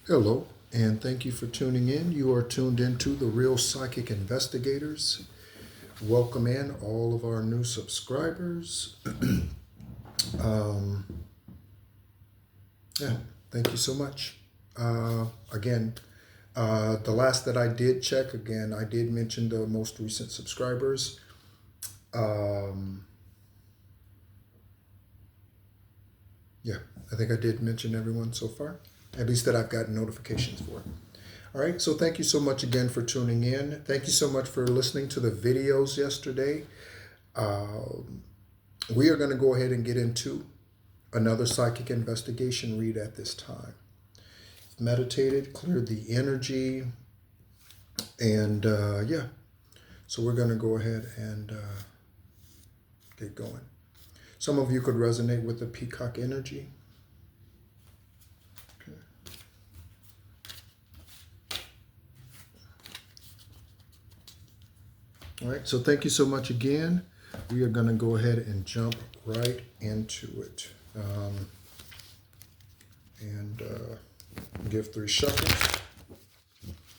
Hello, and thank you for tuning in. You are tuned into the Real Psychic Investigators. Welcome in all of our new subscribers. um, yeah, thank you so much. Again, the last that I did check, again, I did mention the most recent subscribers. Yeah, I think I did mention everyone so far, at least that I've gotten notifications for. All right, so thank you so much again for tuning in. Thank you so much for listening to the videos yesterday. We are going to go ahead and get into another psychic investigation read at this time. Meditated, cleared the energy, and yeah, so we're going to go ahead and get going. Some of you could resonate with the peacock energy. Okay. All right, so thank you so much again. We are going to go ahead and jump right into it. And give 3 shuffles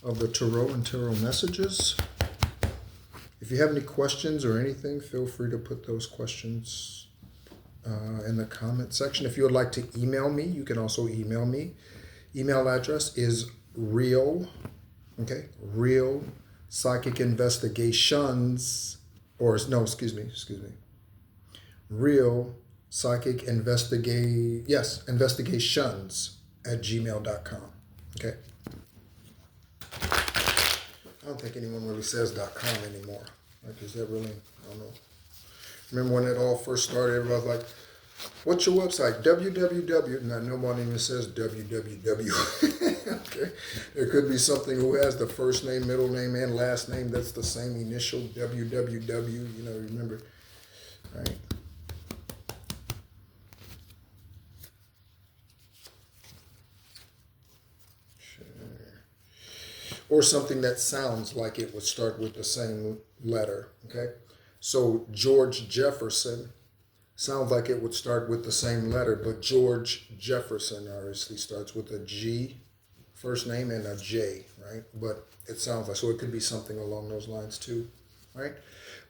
of the tarot and tarot messages. If you have any questions or anything, feel free to put those questions in the comment section. If you would like to email me, you can also email me. Email address is real psychic investigations, or no, excuse me. Real psychic investigations at gmail.com. Okay. I don't think anyone really says .com anymore. Like, is that really? I don't know. Remember when it all first started, everybody was like, what's your website? www. Now, nobody even says www. Okay. There could be something who has the first name, middle name, and last name that's the same initial, www. You know, remember, right? Or something that sounds like it would start with the same letter, okay? So George Jefferson sounds like it would start with the same letter, but George Jefferson obviously starts with a G, first name, and a J, right? But it sounds like, so it could be something along those lines too, right?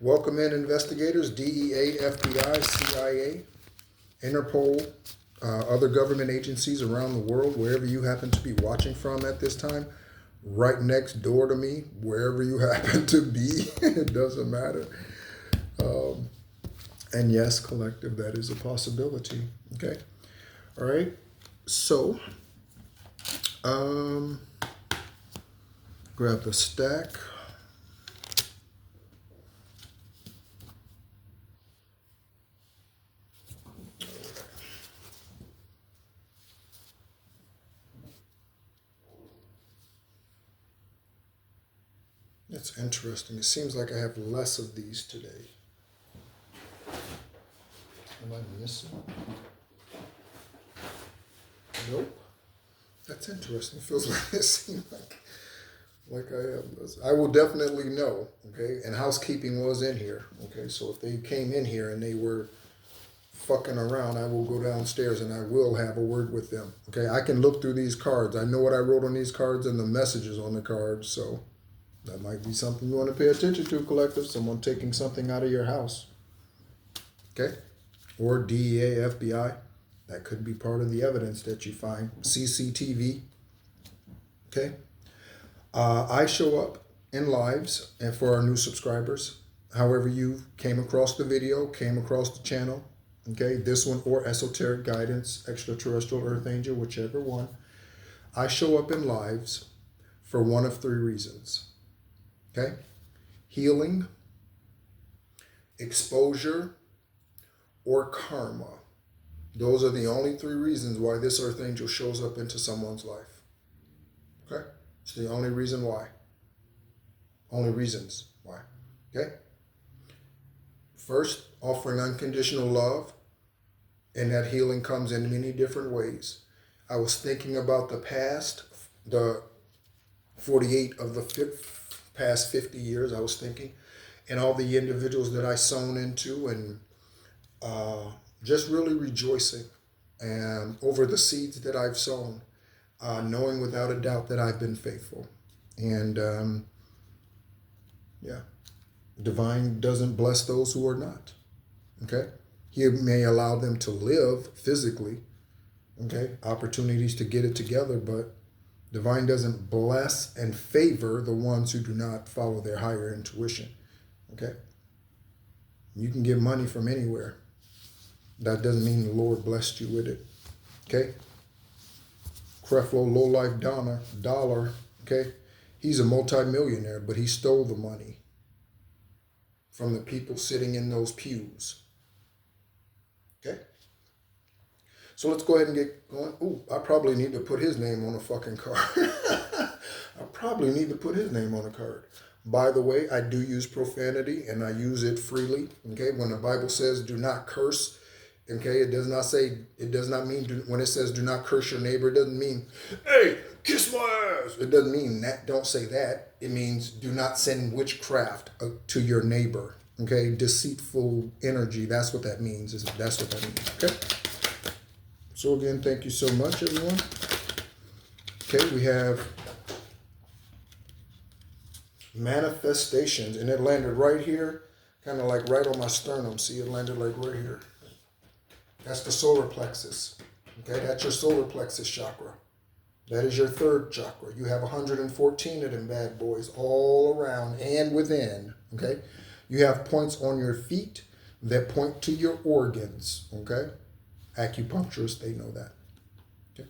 Welcome in investigators, DEA, FBI, CIA, Interpol, other government agencies around the world, wherever you happen to be watching from at this time. Right next door to me, wherever you happen to be, it doesn't matter. And yes, collective, that is a possibility. Okay. All right. So, grab the stack. It's interesting. It seems like I have less of these today. Am I missing? Nope. That's interesting. It feels like it seems like I have less. I will definitely know. Okay. And housekeeping was in here. Okay. So if they came in here and they were fucking around, I will go downstairs and I will have a word with them. Okay. I can look through these cards. I know what I wrote on these cards and the messages on the cards. So that might be something you want to pay attention to, collective. Someone taking something out of your house. Okay? Or DEA, FBI. That could be part of the evidence that you find. CCTV. Okay? I show up in lives and for our new subscribers. However you came across the video, came across the channel. Okay? This one or esoteric guidance, extraterrestrial, earth angel, whichever one. I show up in lives for one of 3 reasons. Okay? Healing, exposure, or karma. Those are the only 3 reasons why this earth angel shows up into someone's life. Okay? It's the only reason why. Only reasons why. Okay? First, offering unconditional love, and that healing comes in many different ways. I was thinking about the past, the 48 of the past 50 years, I was thinking, and all the individuals that I sown into, and just really rejoicing over the seeds that I've sown. knowing without a doubt that I've been faithful. And yeah, divine doesn't bless those who are not. Okay? He may allow them to live physically, okay, opportunities to get it together, but divine doesn't bless and favor the ones who do not follow their higher intuition. Okay? You can get money from anywhere. That doesn't mean the Lord blessed you with it. Okay? Creflo Lowlife Dollar, okay? He's a multimillionaire, but he stole the money from the people sitting in those pews. Okay? So let's go ahead and get going. Ooh, I probably need to put his name on a fucking card. I probably need to put his name on a card. By the way, I do use profanity and I use it freely. Okay? When the Bible says do not curse, okay, it does not mean when it says do not curse your neighbor, it doesn't mean, hey, kiss my ass. It doesn't mean that. Don't say that. It means do not send witchcraft to your neighbor. Okay, deceitful energy. That's what that means. That's what that means. Okay. So again, thank you so much, everyone. Okay, we have manifestations, and it landed right here, kind of like right on my sternum. See, it landed like right here. That's the solar plexus. Okay, that's your solar plexus chakra. That is your third chakra. You have 114 of them bad boys all around and within. Okay, you have points on your feet that point to your organs. Okay, acupuncturists, they know that. Okay.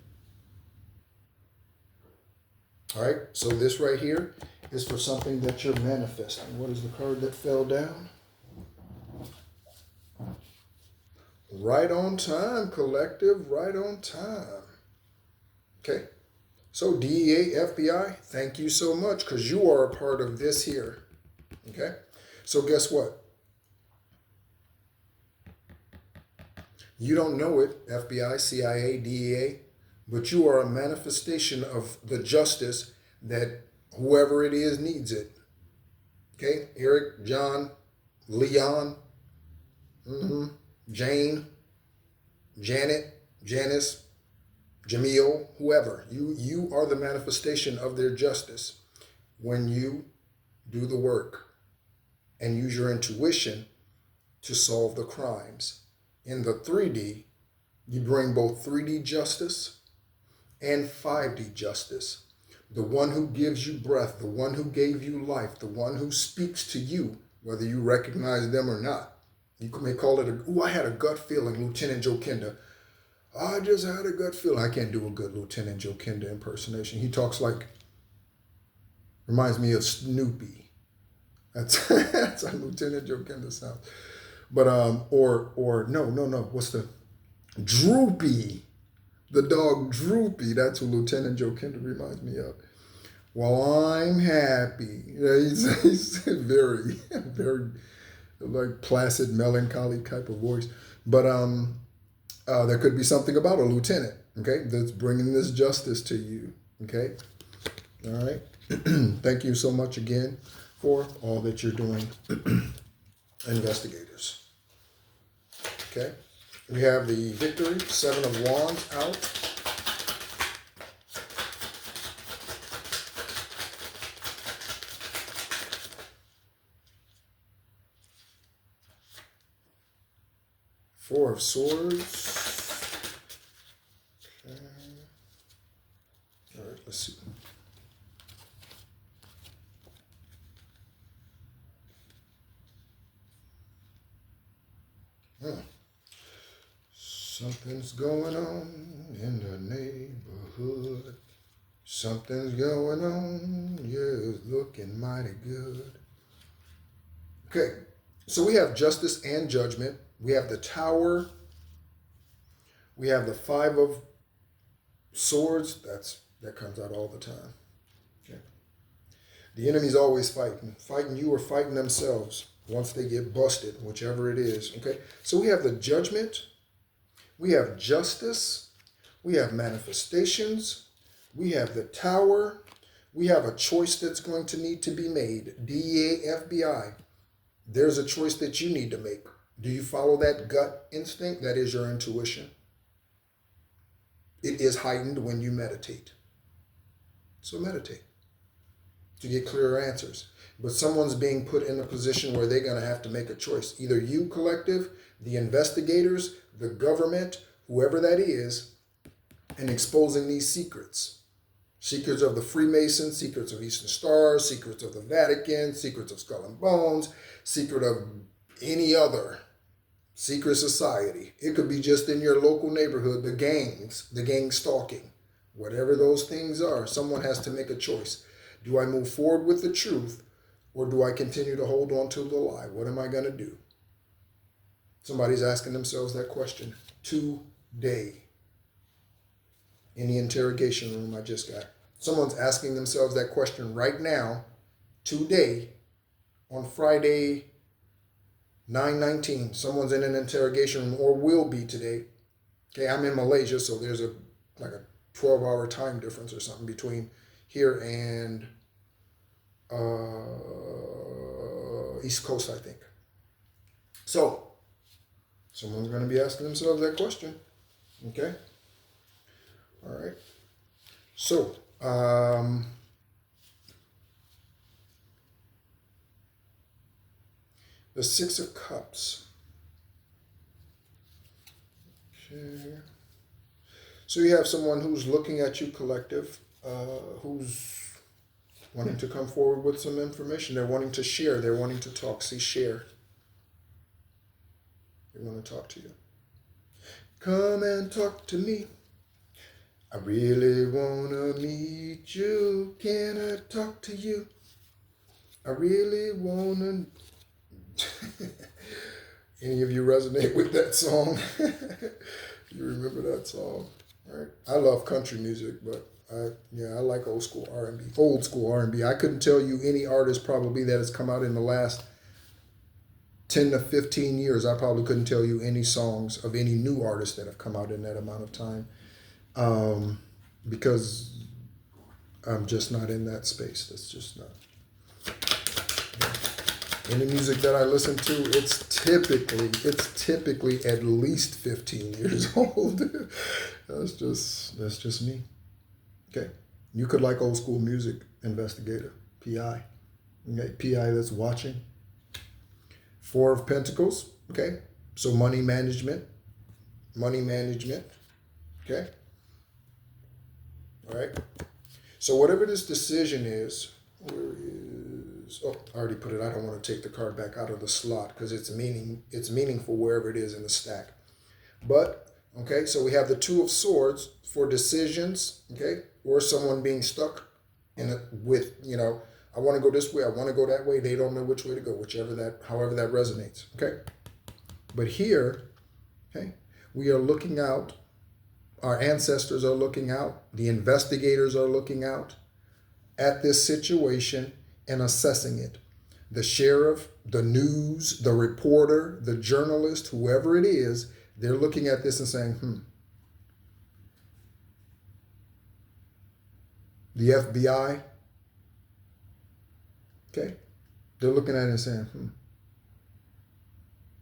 All right, so this right here is for something that you're manifesting. What is the card that fell down? Right on time, collective, right on time. Okay. So DEA, FBI, thank you so much because you are a part of this here. Okay. So guess what? You don't know it, FBI, CIA, DEA, but you are a manifestation of the justice that whoever it is needs it. Okay. Eric, John, Leon, Jane, Janet, Janice, Jamil, whoever. You are the manifestation of their justice when you do the work and use your intuition to solve the crimes. In the 3D, you bring both 3D justice and 5D justice. The one who gives you breath, the one who gave you life, the one who speaks to you, whether you recognize them or not. You may call it I had a gut feeling, Lieutenant Joe Kinda. I just had a gut feeling. I can't do a good Lieutenant Joe Kinda impersonation. He talks like, reminds me of Snoopy. That's how Lieutenant Joe Kinda sounds. But, no, what's the, Droopy. The dog Droopy, that's who Lieutenant Joe Kinda reminds me of. Well, I'm happy. Yeah, he's very, very, like placid, melancholy type of voice. But there could be something about a lieutenant, okay, that's bringing this justice to you, okay? All right. Thank you so much again for all that you're doing, investigators. Okay. We have the victory, 7 of Wands out. Four of Swords. Okay. All right, let's see. Something's going on in the neighborhood. Something's going on. Yeah, it's looking mighty good. Okay, so we have justice and judgment. We have the Tower. We have the 5 of Swords. That comes out all the time. Okay. The enemy's always fighting you or fighting themselves once they get busted, whichever it is. Okay. So we have the judgment. We have justice. We have manifestations. We have the Tower. We have a choice that's going to need to be made. DEA, FBI. There's a choice that you need to make. Do you follow that gut instinct? That is your intuition. It is heightened when you meditate. So meditate to get clearer answers. But someone's being put in a position where they're going to have to make a choice. Either you, collective, the investigators, the government, whoever that is, and exposing these secrets. Secrets of the Freemasons, secrets of Eastern Stars, secrets of the Vatican, secrets of Skull and Bones, secret of any other secret society. It could be just in your local neighborhood, the gangs, the gang stalking. Whatever those things are, someone has to make a choice. Do I move forward with the truth, or do I continue to hold on to the lie? What am I going to do? Somebody's asking themselves that question today in the interrogation room I just got. Someone's asking themselves that question right now, today, on Friday, 9/19. Someone's in an interrogation room, or will be today. Okay, I'm in Malaysia, so there's a 12-hour time difference or something between here and East Coast, I think. So, someone's going to be asking themselves that question. Okay? All right. So, the Six of Cups. Okay. So you have someone who's looking at you, collective, who's wanting to come forward with some information. They're wanting to share. They're wanting to talk. See, share. They want to talk to you. Come and talk to me. I really want to meet you. Can I talk to you? I really want to... Any of you resonate with that song? You remember that song? All right. I love country music, but I like old school R&B. Old school R&B. I couldn't tell you any artist probably that has come out in the last 10 to 15 years. I probably couldn't tell you any songs of any new artists that have come out in that amount of time, because I'm just not in that space. That's just not. Any music that I listen to, it's typically at least 15 years old. That's just me. Okay. You could like old school music, investigator, PI. Okay, PI that's watching. Four of Pentacles. Okay. So money management. Okay. All right. So whatever this decision is, I already put it. I don't want to take the card back out of the slot because it's meaningful wherever it is in the stack. But, okay, so we have the Two of Swords for decisions, okay, or someone being stuck with, I want to go this way, I want to go that way. They don't know which way to go, however that resonates, okay. But here, okay, we are looking out. Our ancestors are looking out. The investigators are looking out at this situation and assessing it. The sheriff, the news, the reporter, the journalist, whoever it is, they're looking at this and saying, The FBI, okay, they're looking at it and saying,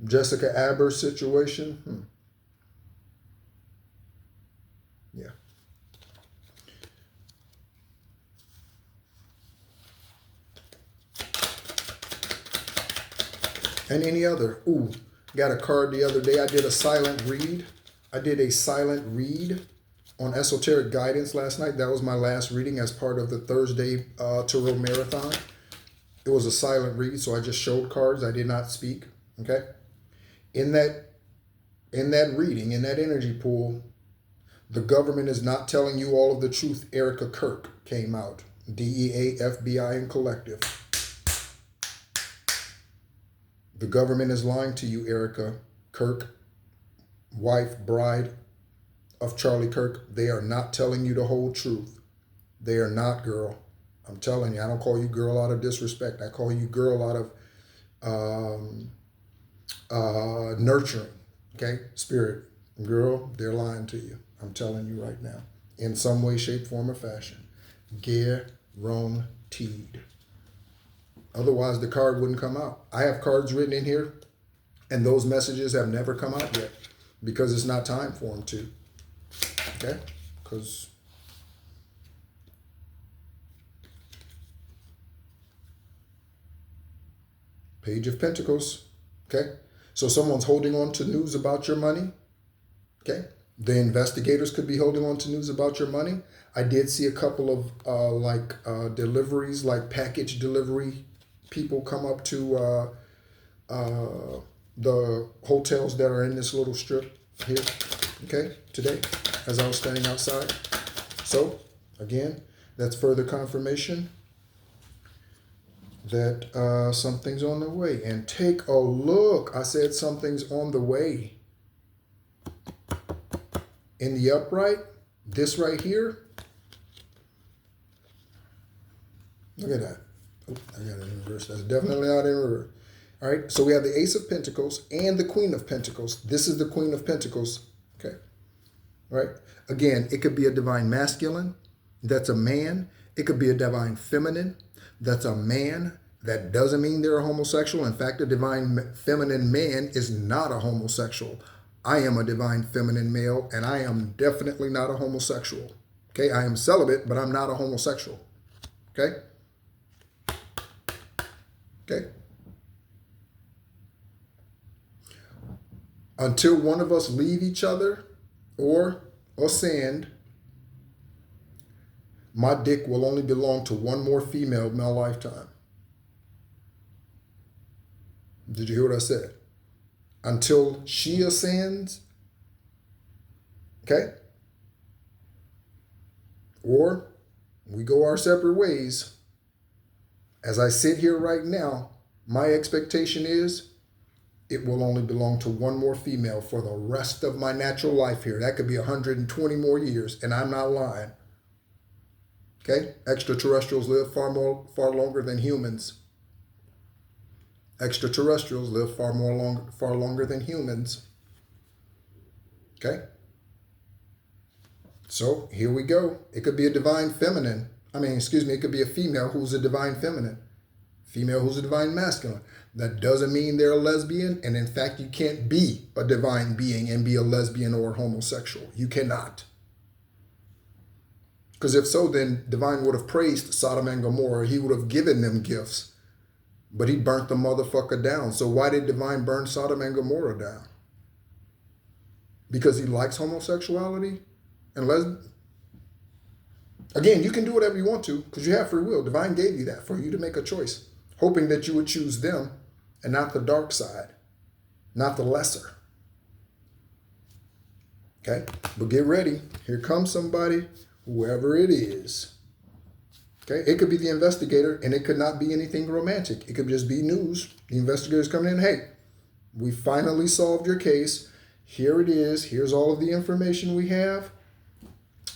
Jessica Aber's situation, yeah. And any other. Got a card the other day. I did a silent read on esoteric guidance last night. That was my last reading as part of the Thursday Tarot Marathon. It was a silent read, so I just showed cards. I did not speak. Okay. In that reading, in that energy pool, the government is not telling you all of the truth. Erica Kirk came out. DEA, FBI, and collective. The government is lying to you, Erica Kirk, wife, bride of Charlie Kirk. They are not telling you the whole truth. They are not, girl. I'm telling you, I don't call you girl out of disrespect. I call you girl out of nurturing, okay? Spirit. Girl, they're lying to you. I'm telling you right now. In some way, shape, form, or fashion. Guaranteed. Otherwise, the card wouldn't come out. I have cards written in here, and those messages have never come out yet because it's not time for them to. Okay? Because Page of Pentacles. Okay. So someone's holding on to news about your money. Okay. The investigators could be holding on to news about your money. I did see a couple of deliveries, like package delivery people come up to the hotels that are in this little strip here, okay, today, as I was standing outside. So, again, that's further confirmation that something's on the way. And take a look. I said something's on the way. In the upright, this right here. Look at that. Oh, I got it in reverse. That's definitely not in reverse. All right, so we have the Ace of Pentacles and the Queen of Pentacles. This is the Queen of Pentacles. Okay. All right. Again, it could be a divine masculine. That's a man. It could be a divine feminine. That's a man. That doesn't mean they're a homosexual. In fact, a divine feminine man is not a homosexual. I am a divine feminine male, and I am definitely not a homosexual. Okay, I am celibate, but I'm not a homosexual. Okay? Okay? Until one of us leave each other or ascend, my dick will only belong to one more female in my lifetime. Did you hear what I said? Until she ascends, okay? Or we go our separate ways. As I sit here right now, my expectation is it will only belong to one more female for the rest of my natural life here. That could be 120 more years, and I'm not lying. Okay? Extraterrestrials live far longer than humans. Extraterrestrials live far longer than humans. Okay? So here we go. It could be a divine feminine. It could be a female who's a divine feminine. Female who's a divine masculine. That doesn't mean they're a lesbian. And in fact, you can't be a divine being and be a lesbian or a homosexual. You cannot. Because if so, then divine would have praised Sodom and Gomorrah. He would have given them gifts. But he burnt the motherfucker down. So why did divine burn Sodom and Gomorrah down? Because he likes homosexuality and lesbian. Again, you can do whatever you want to because you have free will. Divine gave you that for you to make a choice, hoping that you would choose them and not the dark side, not the lesser. Okay? But get ready. Here comes somebody, whoever it is. Okay? It could be the investigator, and it could not be anything romantic. It could just be news. The investigator's coming in, hey, we finally solved your case. Here it is. Here's all of the information we have.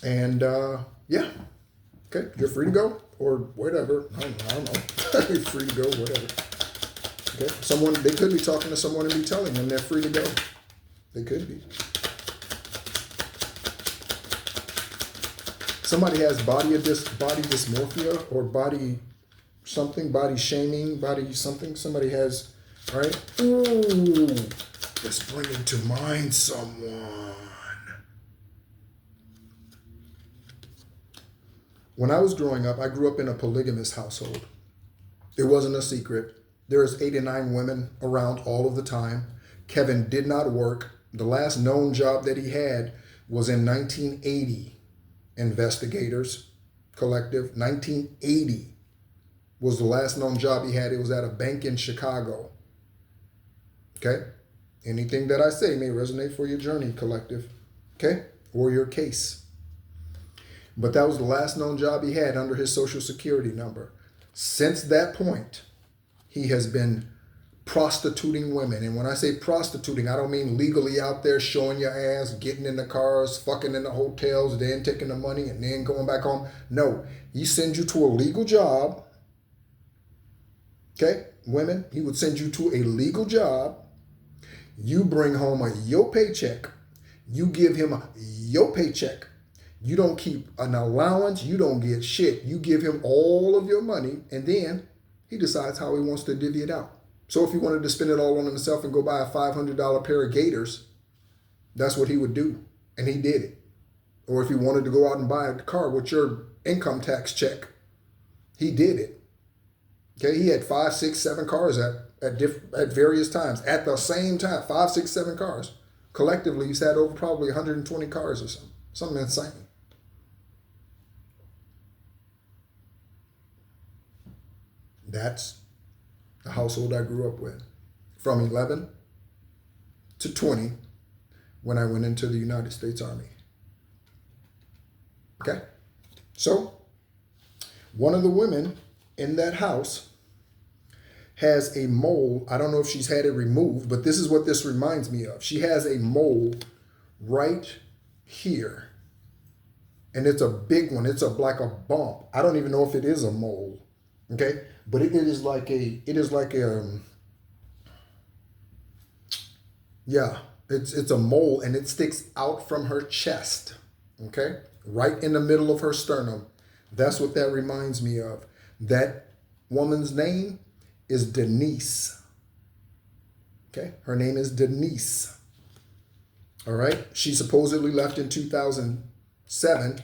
And, yeah. Okay, you're free to go or whatever. I don't know. You're free to go, whatever. Okay, they could be talking to someone and be telling them they're free to go. They could be. Somebody has body dysmorphia or body shaming, body something. Somebody has, right? Ooh, let's bring into mind someone. When I was growing up, I grew up in a polygamous household. It wasn't a secret. There's 8 and 9 women around all of the time. Kevin did not work. The last known job that he had was in 1980. Investigators Collective. 1980 was the last known job he had. It was at a bank in Chicago. Okay? Anything that I say may resonate for your journey, Collective. Okay? Or your case. But that was the last known job he had under his social security number. Since that point, he has been prostituting women. And when I say prostituting, I don't mean legally out there showing your ass, getting in the cars, fucking in the hotels, then taking the money and then going back home. No, he sends you to a legal job. Okay, women, he would send you to a legal job. You bring home your paycheck. You give him your paycheck. You don't keep an allowance. You don't get shit. You give him all of your money, and then he decides how he wants to divvy it out. So if he wanted to spend it all on himself and go buy a $500 pair of Gators, that's what he would do, and he did it. Or if he wanted to go out and buy a car with your income tax check, he did it. Okay, he had 5, 6, 7 cars at at various times at the same time, 5, 6, 7 cars. Collectively, he's had over probably 120 cars or something insane. That's the household I grew up with, from 11 to 20 when I went into the United States Army. Okay? So, one of the women in that house has a mole. I don't know if she's had it removed, but this is what this reminds me of. She has a mole right here. And it's a big one. It's like a bump. I don't even know if it is a mole. Okay? But it is like a it's a mole, and it sticks out from her chest. Okay? Right in the middle of her sternum. That's what that reminds me of. That woman's name is Denise. Okay? Her name is Denise. All right? She supposedly left in 2007,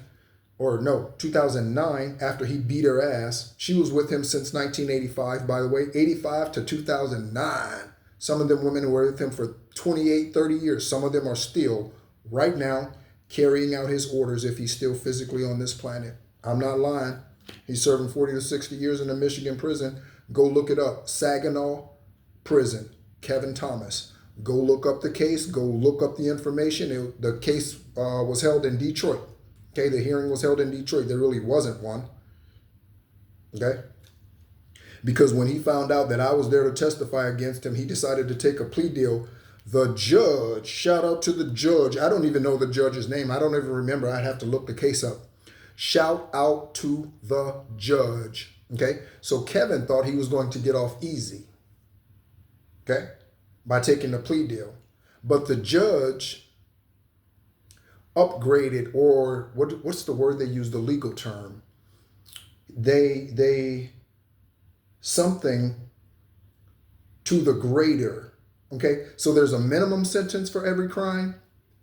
or no, 2009, after he beat her ass. She was with him since 1985, by the way, 85 to 2009. Some of them women were with him for 28, 30 years. Some of them are still, right now, carrying out his orders if he's still physically on this planet. I'm not lying. He's serving 40 to 60 years in a Michigan prison. Go look it up. Saginaw Prison. Kevin Thomas. Go look up the case. Go look up the information. The case was held in Detroit. Okay, the hearing was held in Detroit. There really wasn't one. Okay? Because when he found out that I was there to testify against him, he decided to take a plea deal. The judge, shout out to the judge. I don't even know the judge's name. I don't even remember. I'd have to look the case up. Shout out to the judge. Okay? So Kevin thought he was going to get off easy. Okay? By taking the plea deal. But the judge upgraded, or what's the word they use, the legal term? They something to the greater. Okay? So there's a minimum sentence for every crime,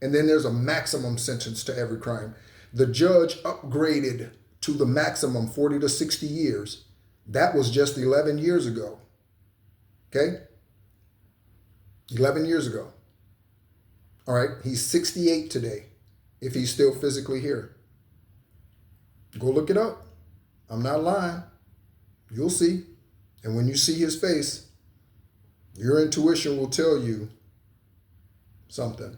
and then there's a maximum sentence to every crime. The judge upgraded to the maximum 40 to 60 years. That was just 11 years ago. Okay? 11 years ago. All right? He's 68 today, if he's still physically here. Go look it up. I'm not lying. You'll see. And when you see his face, your intuition will tell you something.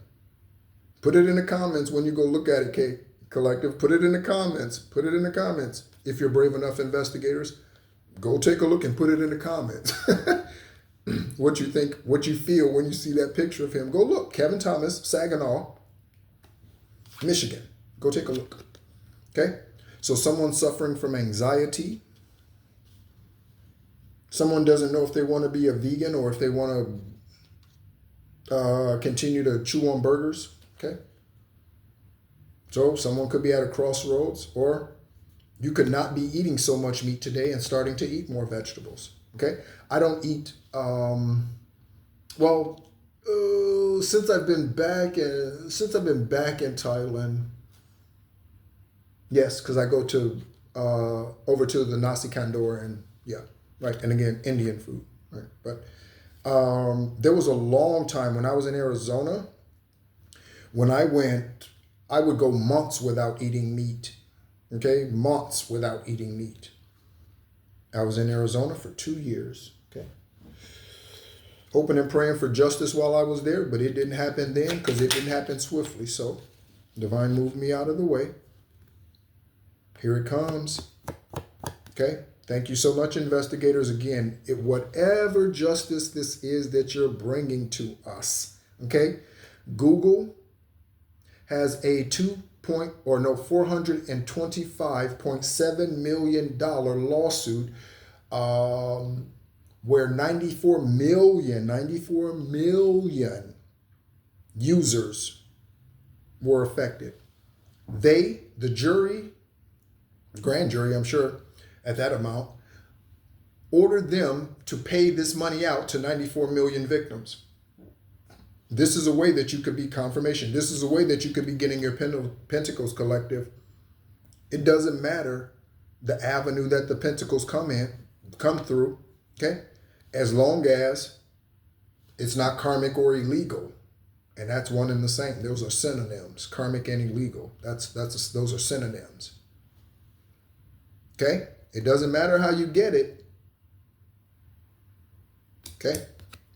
Put it in the comments when you go look at it, Kate Collective. Put it in the comments. Put it in the comments. If you're brave enough, investigators, go take a look and put it in the comments. What you think, what you feel when you see that picture of him. Go look. Kevin Thomas, Saginaw, Michigan. Go take a look. Okay? So someone suffering from anxiety. Someone doesn't know if they want to be a vegan or if they want to continue to chew on burgers. Okay? So someone could be at a crossroads, or you could not be eating so much meat today and starting to eat more vegetables. Okay? I don't eat, since I've been back in Thailand. Yes, because I go to over to the Nasi Kandor, and yeah, right, and again Indian food, right. But there was a long time when I was in Arizona. When I went, I would go months without eating meat. Okay, months without eating meat. I was in Arizona for 2 years. Okay, hoping and praying for justice while I was there, but it didn't happen then because it didn't happen swiftly. So, divine moved me out of the way. Here it comes. Okay. Thank you so much, investigators. Again, whatever justice this is that you're bringing to us. Okay. Google has a $425.7 million lawsuit where 94 million users were affected. The jury, grand jury, I'm sure, at that amount, ordered them to pay this money out to 94 million victims. This is a way that you could be confirmation. This is a way that you could be getting your Pentacles collective. It doesn't matter the avenue that the Pentacles come through. Okay? as long as it's not karmic or illegal. And that's one and the same. Those are synonyms, karmic and illegal. Those are synonyms. Okay? It doesn't matter how you get it. Okay?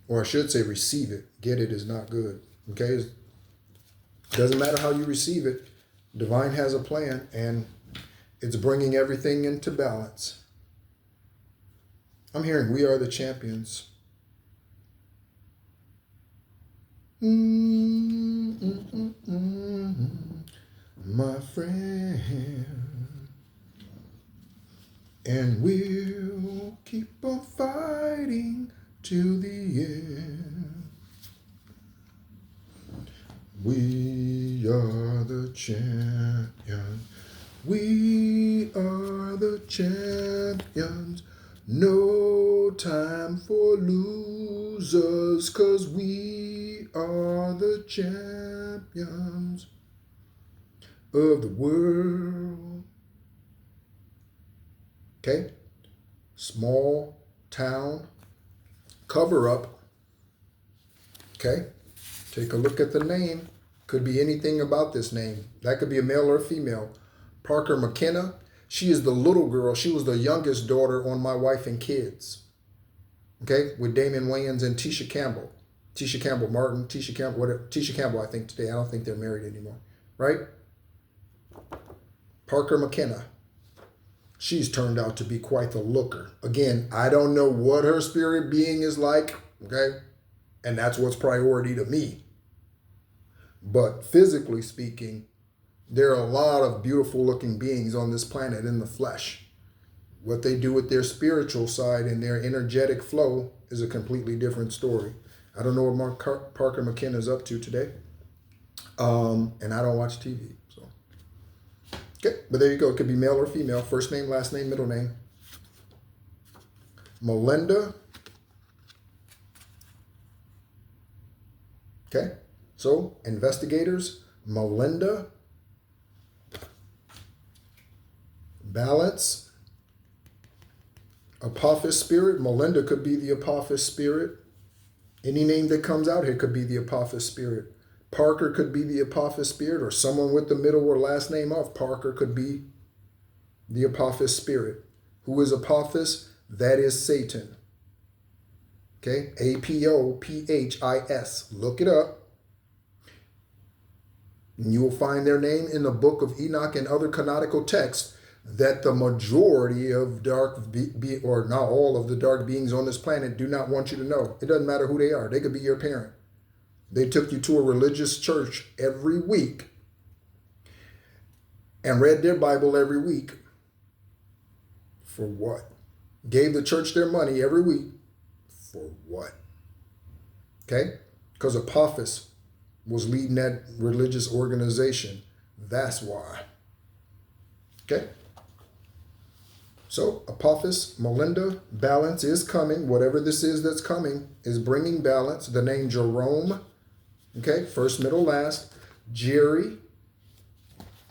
Or I should say receive it. Get it is not good. Okay? It doesn't matter how you receive it. Divine has a plan, and it's bringing everything into balance. I'm hearing we are the champions. My friend. And we'll keep on fighting till the end. We are the champions. We are the champions. No time for losers, 'cause we are the champions of the world. Okay? Small town cover up. Okay? Take a look at the name. Could be anything about this name. That could be a male or a female. Parker McKenna. She is the little girl. She was the youngest daughter on My Wife and Kids. Okay? With Damon Wayans and Tisha Campbell. Tisha Campbell Martin, Tisha Campbell, whatever. Tisha Campbell, I think, today. I don't think they're married anymore. Right? Parker McKenna. She's turned out to be quite the looker. Again, I don't know what her spirit being is like. Okay? And that's what's priority to me. But physically speaking, there are a lot of beautiful looking beings on this planet in the flesh. What they do with their spiritual side and their energetic flow is a completely different story. I don't know what Parker McKenna is up to today. And I don't watch TV. So, okay, but there you go. It could be male or female. First name, last name, middle name. Melinda. Okay, so investigators, Melinda. Balance, Apophis spirit. Melinda could be the Apophis spirit. Any name that comes out here could be the Apophis spirit. Parker could be the Apophis spirit, or someone with the middle or last name of Parker could be the Apophis spirit. Who is Apophis? That is Satan. Okay, Apophis. Look it up. And you will find their name in the book of Enoch and other canonical texts. That the majority of or not all of the dark beings on this planet do not want you to know. It doesn't matter who they are. They could be your parent. They took you to a religious church every week and read their Bible every week. For what? Gave the church their money every week. For what? Okay? Because Apophis was leading that religious organization. That's why. Okay? So, Apophis, Melinda, balance is coming. Whatever this is that's coming is bringing balance. The name Jerome, okay, first, middle, last. Jerry.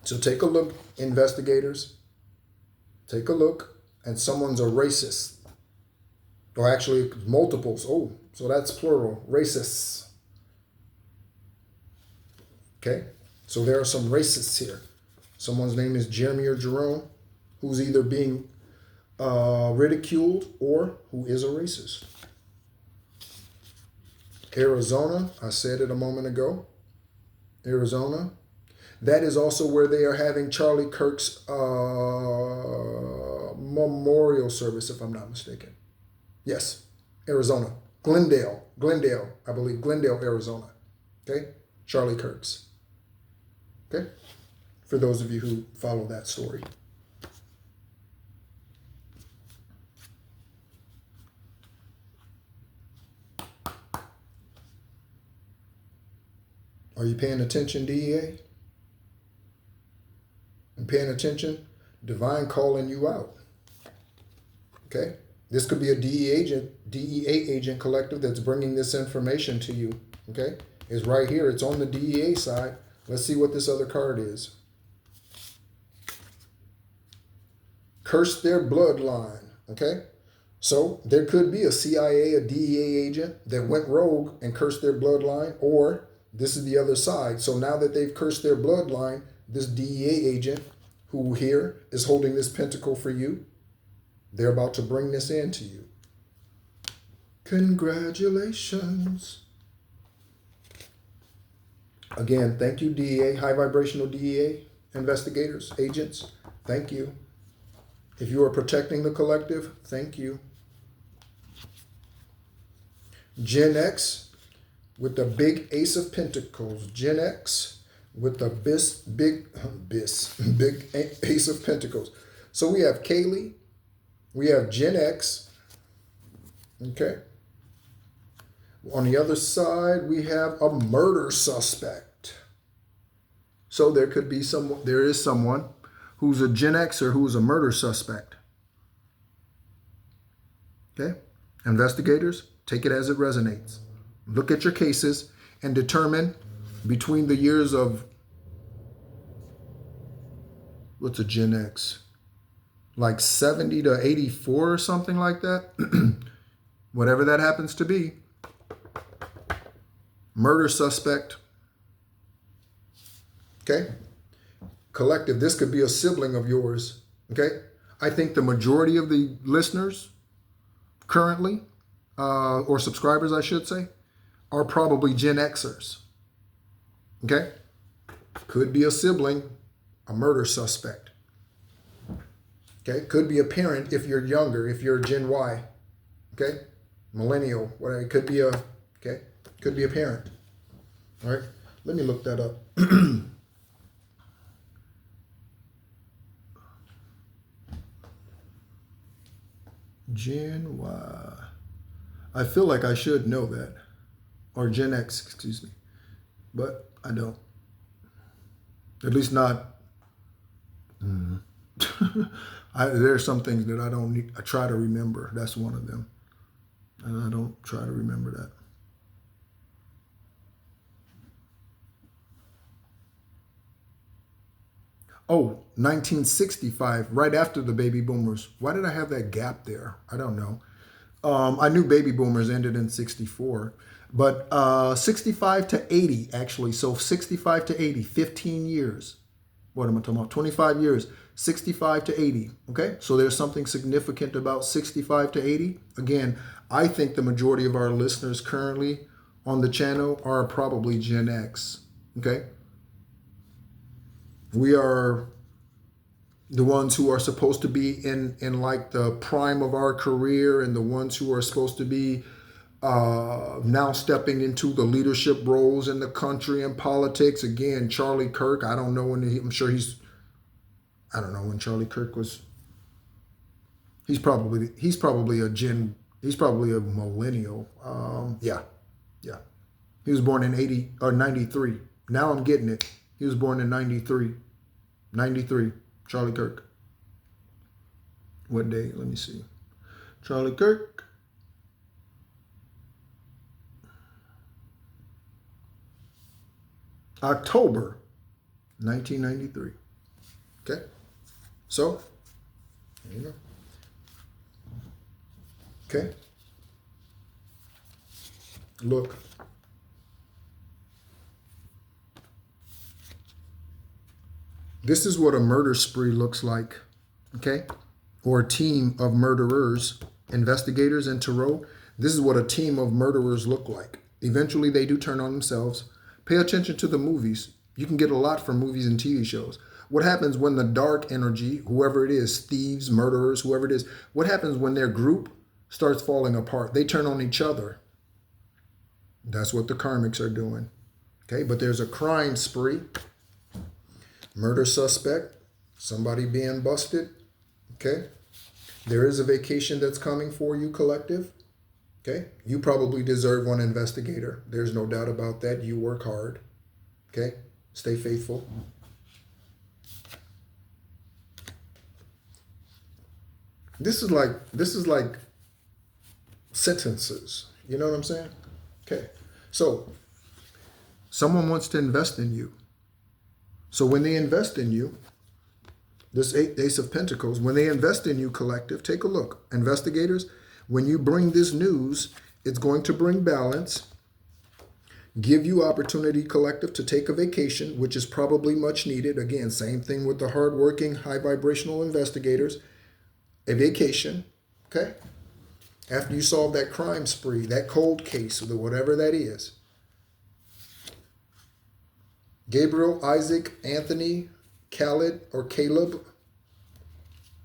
So take a look, investigators. Take a look, and someone's a racist. Or actually, multiples. Oh, so that's plural, racists. Okay, so there are some racists here. Someone's name is Jeremy or Jerome, who's either being ridiculed or who is a racist. Arizona, I said it a moment ago. Arizona. That is also where they are having Charlie Kirk's memorial service, if I'm not mistaken. Yes, Arizona. Glendale, I believe. Glendale, Arizona. Okay? Charlie Kirk's. Okay? For those of you who follow that story. Are you paying attention, DEA? And paying attention? Divine calling you out. Okay? This could be a DEA agent collective that's bringing this information to you. Okay? It's right here. It's on the DEA side. Let's see what this other card is. Curse their bloodline. Okay? So there could be a CIA, a DEA agent that went rogue and cursed their bloodline, or this is the other side. So now that they've cursed their bloodline, this DEA agent who here is holding this pentacle for you, they're about to bring this in to you. Congratulations. Again, thank you, DEA, high vibrational DEA investigators, agents. Thank you. If you are protecting the collective, thank you. Gen X with the big Ace of Pentacles. Gen X with the big Ace of Pentacles. So we have Kaylee, we have Gen X, okay? On the other side, we have a murder suspect. So there is someone who's a Gen Xer who's a murder suspect. Okay? Investigators, take it as it resonates. Look at your cases and determine between the years of, what's a Gen X? Like 70 to 84 or something like that. Whatever that happens to be. Murder suspect. Okay? Collective, this could be a sibling of yours. Okay? I think the majority of the listeners currently, or subscribers, I should say, are probably Gen Xers. Okay? Could be a sibling, a murder suspect. Okay? Could be a parent if you're younger, if you're Gen Y. Okay? Millennial, whatever. It could be a, okay? Could be a parent. All right? Let me look that up. Gen Y. I feel like I should know that. Or Gen X, excuse me. But I don't. At least not. There are some things that I don't need. I try to remember. That's one of them. And I don't try to remember that. Oh, 1965, right after the baby boomers. Why did I have that gap there? I don't know. I knew baby boomers ended in 64, but 65 to 80, actually. So 65 to 80, 15 years. What am I talking about? 25 years, 65 to 80. Okay, so there's something significant about 65 to 80. Again, I think the majority of our listeners currently on the channel are probably Gen X. Okay. We are the ones who are supposed to be in like the prime of our career, and the ones who are supposed to be now stepping into the leadership roles in the country and politics. Again, Charlie Kirk, I don't know when I'm sure I don't know when Charlie Kirk was. He's probably a millennial. Yeah. He was born in 80 or 93. Now I'm getting it. He was born in 93. 93, Charlie Kirk. What day? Let me see. Charlie Kirk. October 1993. Okay? So, there you go. Okay? Look. This is what a murder spree looks like, okay? Or a team of murderers, investigators in tarot. This is what a team of murderers look like. Eventually, they do turn on themselves. Pay attention to the movies. You can get a lot from movies and TV shows. What happens when the dark energy, whoever it is, thieves, murderers, whoever it is, what happens when their group starts falling apart? They turn on each other. That's what the karmics are doing, okay? But there's a crime spree. Murder suspect, somebody being busted, okay? There is a vacation that's coming for you, collective, okay? You probably deserve one, investigator. There's no doubt about that. You work hard, okay? Stay faithful. This is like sentences. You know what I'm saying? Okay. So someone wants to invest in you. So when they invest in you, this Ace of Pentacles, when they invest in you, collective, take a look. Investigators, when you bring this news, it's going to bring balance, give you opportunity, collective, to take a vacation, which is probably much needed. Again, same thing with the hardworking, high vibrational investigators. A vacation, okay? After you solve that crime spree, that cold case, or whatever that is. Gabriel, Isaac, Anthony, Khaled, or Caleb.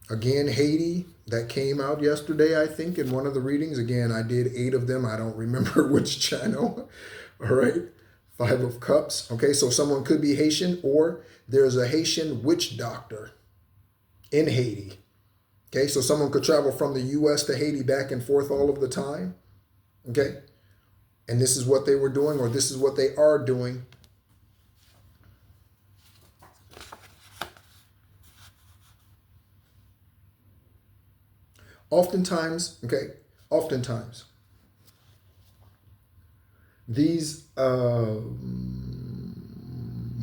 Again, Haiti, that came out yesterday, I think, in one of the readings. Again, I did 8 of them. I don't remember which channel. All right. 5 of Cups. Okay, so someone could be Haitian, or there's a Haitian witch doctor in Haiti. Okay, so someone could travel from the U.S. to Haiti back and forth all of the time. Okay, and this is what they were doing, or this is what they are doing. Oftentimes, these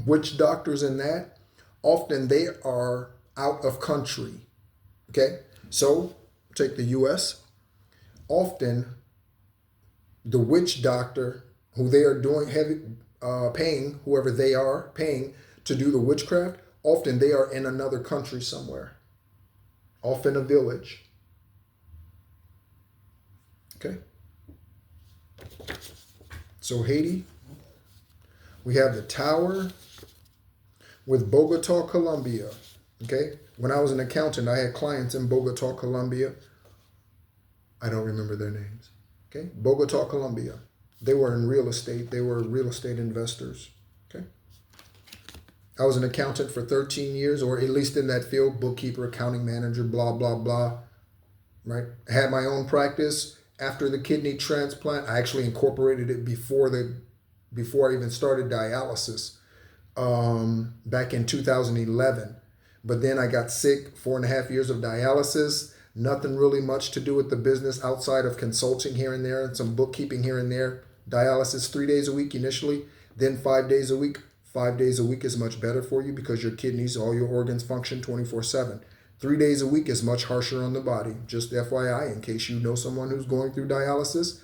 witch doctors and that, often they are out of country. Okay, so take the U.S. Often, the witch doctor who they are doing paying, whoever they are paying to do the witchcraft, often they are in another country somewhere, often a village. Okay. So Haiti, we have the Tower with Bogota, Colombia. Okay. When I was an accountant, I had clients in Bogota, Colombia. I don't remember their names. Okay. Bogota, Colombia. They were in real estate. They were real estate investors. Okay. I was an accountant for 13 years, or at least in that field, bookkeeper, accounting manager, blah, blah, blah. Right. I had my own practice. After the kidney transplant, I actually incorporated it before I even started dialysis back in 2011. But then I got sick, 4.5 years of dialysis, nothing really much to do with the business outside of consulting here and there and some bookkeeping here and there. Dialysis 3 days a week initially, then 5 days a week. 5 days a week is much better for you because your kidneys, all your organs function 24/7. 3 days a week is much harsher on the body. Just FYI, in case you know someone who's going through dialysis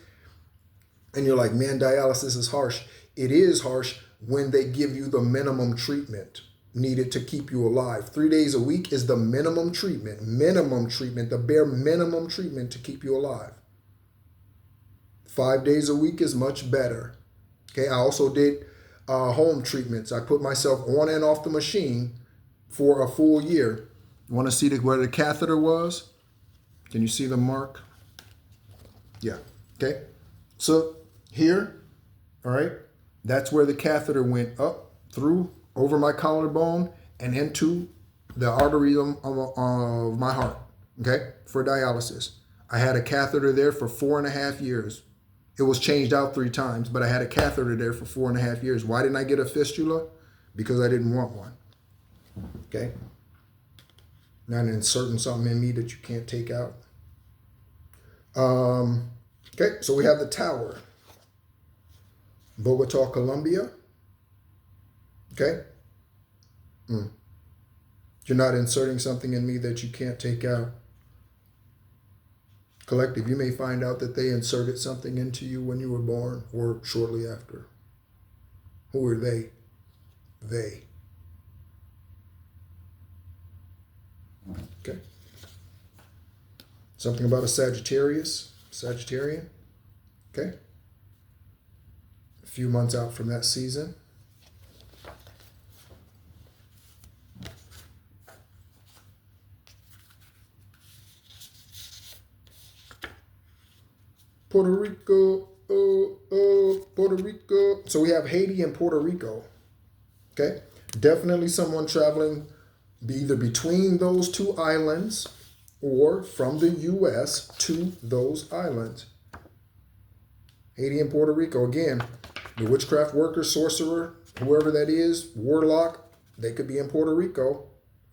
and you're like, man, dialysis is harsh. It is harsh when they give you the minimum treatment needed to keep you alive. 3 days a week is the minimum treatment, the bare minimum treatment to keep you alive. 5 days a week is much better. Okay, I also did home treatments. I put myself on and off the machine for a full year. Want to see where the catheter was? Can you see the mark? Yeah. Okay. So here, all right, that's where the catheter went up through over my collarbone and into the artery of my heart. Okay, for dialysis. I had a catheter there for 4.5 years. It was changed out 3 times, but I had a catheter there for 4.5 years. Why didn't I get a fistula? Because I didn't want one. Okay. Not inserting something in me that you can't take out. Okay, so we have the Tower. Bogota, Colombia. Okay. You're not inserting something in me that you can't take out. Collective, you may find out that they inserted something into you when you were born or shortly after. Who are they? They. Okay. Something about a Sagittarian. Okay. A few months out from that season. Puerto Rico. Puerto Rico. So we have Haiti and Puerto Rico. Okay. Definitely someone traveling either between those 2 islands or from the U.S. to those islands. Haiti and Puerto Rico. Again, the witchcraft worker, sorcerer, whoever that is, warlock, they could be in Puerto Rico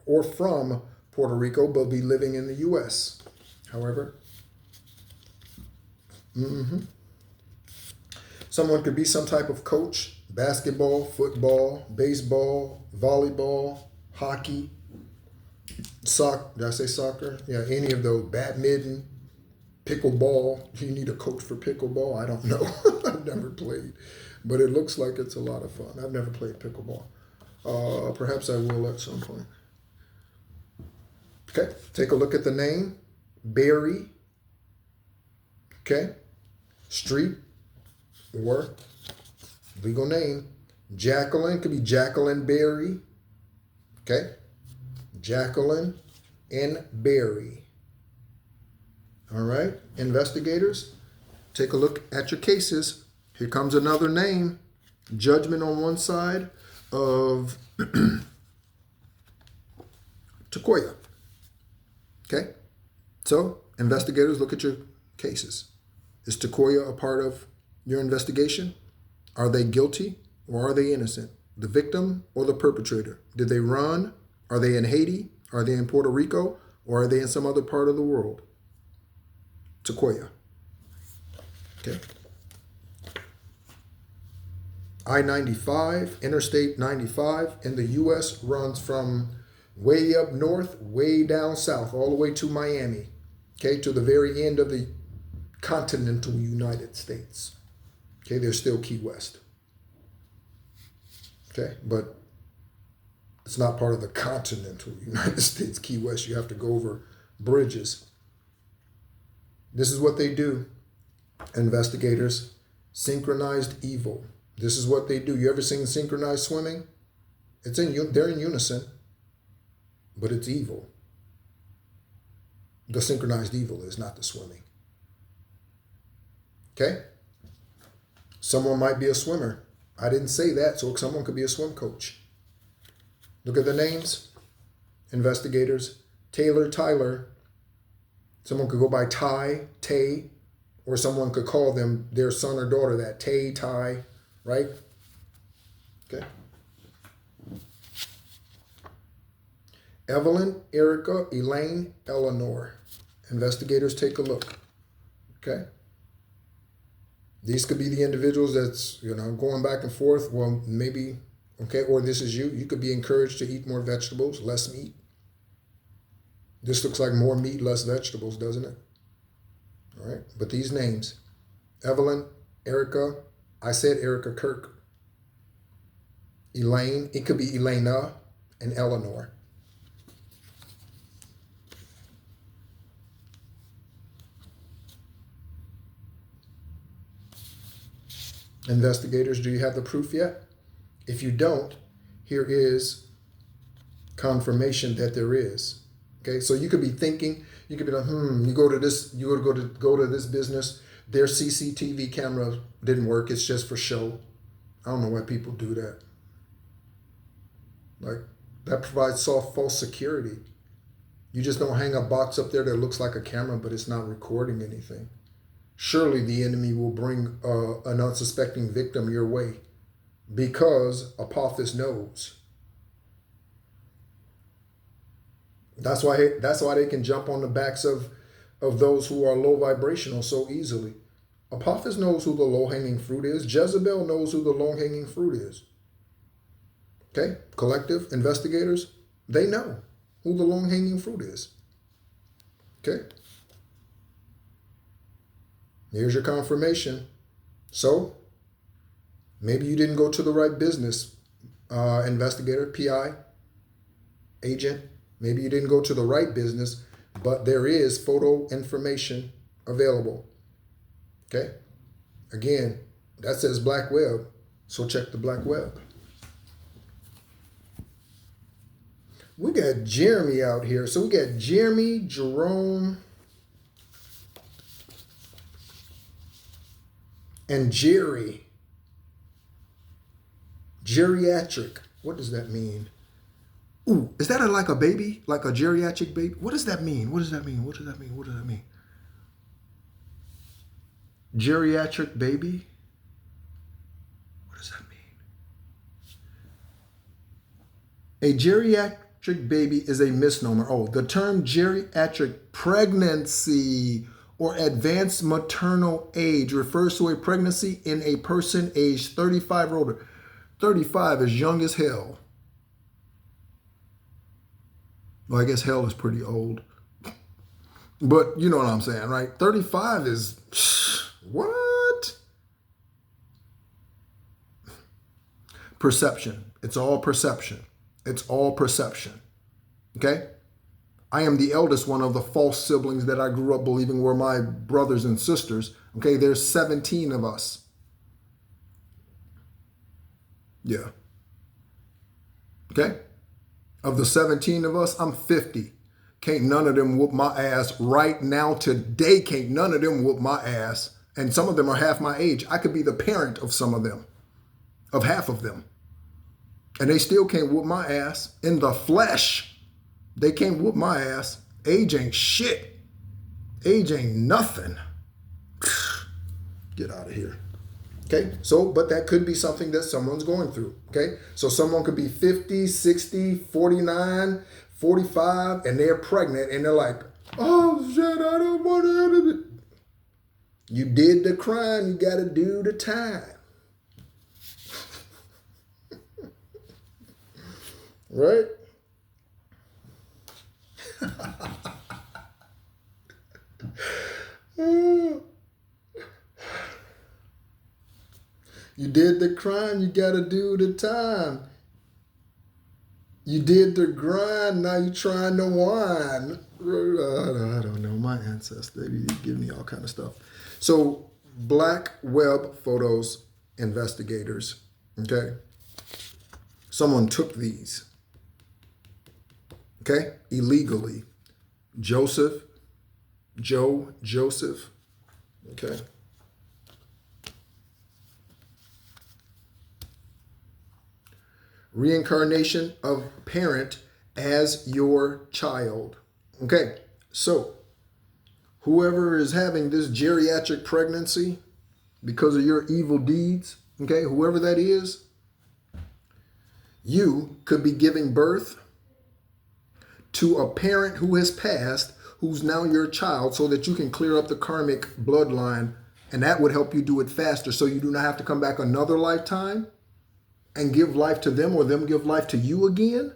or from Puerto Rico, but be living in the U.S. However, someone could be some type of coach, basketball, football, baseball, volleyball, hockey, did I say soccer? Yeah, any of those, badminton, Pickleball. Do you need a coach for pickleball? I don't know. I've never played. But it looks like it's a lot of fun. I've never played pickleball. Perhaps I will at some point. Okay, take a look at the name. Barry. Okay. Street or legal name. Jacqueline. Could be Jacqueline Berry. Okay. Jacqueline N. Berry. All right. Investigators, take a look at your cases. Here comes another name. Judgment on one side of Takoya. Okay. So, investigators, look at your cases. Is Takoya a part of your investigation? Are they guilty or are they innocent? The victim or the perpetrator? Did they run? Are they in Haiti? Are they in Puerto Rico? Or are they in some other part of the world? Takoya. Okay. I-95, Interstate 95 in the U.S. runs from way up north, way down south, all the way to Miami. Okay, to the very end of the continental United States. Okay, there's still Key West. Okay, but it's not part of the continental United States, Key West. You have to go over bridges. This is what they do, investigators. Synchronized evil. This is what they do. You ever seen synchronized swimming? They're in unison, but it's evil. The synchronized evil is not the swimming. Okay? Someone might be a swimmer. I didn't say that, so someone could be a swim coach. Look at the names. Investigators. Taylor, Tyler. Someone could go by Ty, Tay, or someone could call them their son or daughter that. Tay, Ty, right? Okay. Evelyn, Erica, Elaine, Eleanor. Investigators, take a look. Okay. These could be the individuals that's, going back and forth. Well, maybe, okay, or this is you. You could be encouraged to eat more vegetables, less meat. This looks like more meat, less vegetables, doesn't it? All right. But these names, Evelyn, Erica, I said Erica Kirk. Elaine, it could be Elena and Eleanor. Investigators, do you have the proof yet? If you don't, here is confirmation that there is. Okay, so you could be thinking, you could be like, you go to this business, their CCTV camera didn't work, it's just for show. I don't know why people do that. Like, that provides false security. You just don't hang a box up there that looks like a camera, but it's not recording anything. Surely the enemy will bring an unsuspecting victim your way because Apophis knows. That's why they can jump on the backs of those who are low vibrational so easily. Apophis knows who the low-hanging fruit is. Jezebel knows who the low-hanging fruit is. Okay? Collective investigators, they know who the low-hanging fruit is. Okay? Here's your confirmation. So, maybe you didn't go to the right business, investigator, PI, agent. Maybe you didn't go to the right business, but there is photo information available. Okay? Again, that says black web, so check the black web. We got Jeremy out here. So we got Jeremy, Jerome, and Jerry. Geriatric. What does that mean? Ooh, is that like a baby? Like a geriatric baby? What does that mean? What does that mean? What does that mean? What does that mean? Geriatric baby? What does that mean? A geriatric baby is a misnomer. Oh, the term geriatric pregnancy or advanced maternal age refers to a pregnancy in a person aged 35 or older. 35 is young as hell. Well, I guess hell is pretty old. But you know what I'm saying, right? 35 is, what? Perception. It's all perception. It's all perception. Okay? I am the eldest one of the false siblings that I grew up believing were my brothers and sisters. Okay? There's 17 of us. Yeah. Okay? Of the 17 of us, I'm 50. Can't none of them whoop my ass right now, today. Can't none of them whoop my ass. And some of them are half my age. I could be the parent of some of them, of half of them. And they still can't whoop my ass in the flesh. They can't whoop my ass. Age ain't shit. Age ain't nothing. Get out of here. Okay, so, but that could be something that someone's going through. Okay, so someone could be 50, 60, 49, 45, and they're pregnant and they're like, oh shit, I don't want to. You did the crime, you got to do the time. Right? You did the crime, you gotta do the time. You did the grind, now you trying to whine. I don't know, my ancestors, they give me all kind of stuff. So, black web photos investigators, okay? Someone took these, okay, illegally. Joseph, okay? Reincarnation of parent as your child. Okay, so whoever is having this geriatric pregnancy because of your evil deeds, okay, whoever that is, you could be giving birth to a parent who has passed, who's now your child, so that you can clear up the karmic bloodline, and that would help you do it faster so you do not have to come back another lifetime and give life to them or them give life to you again,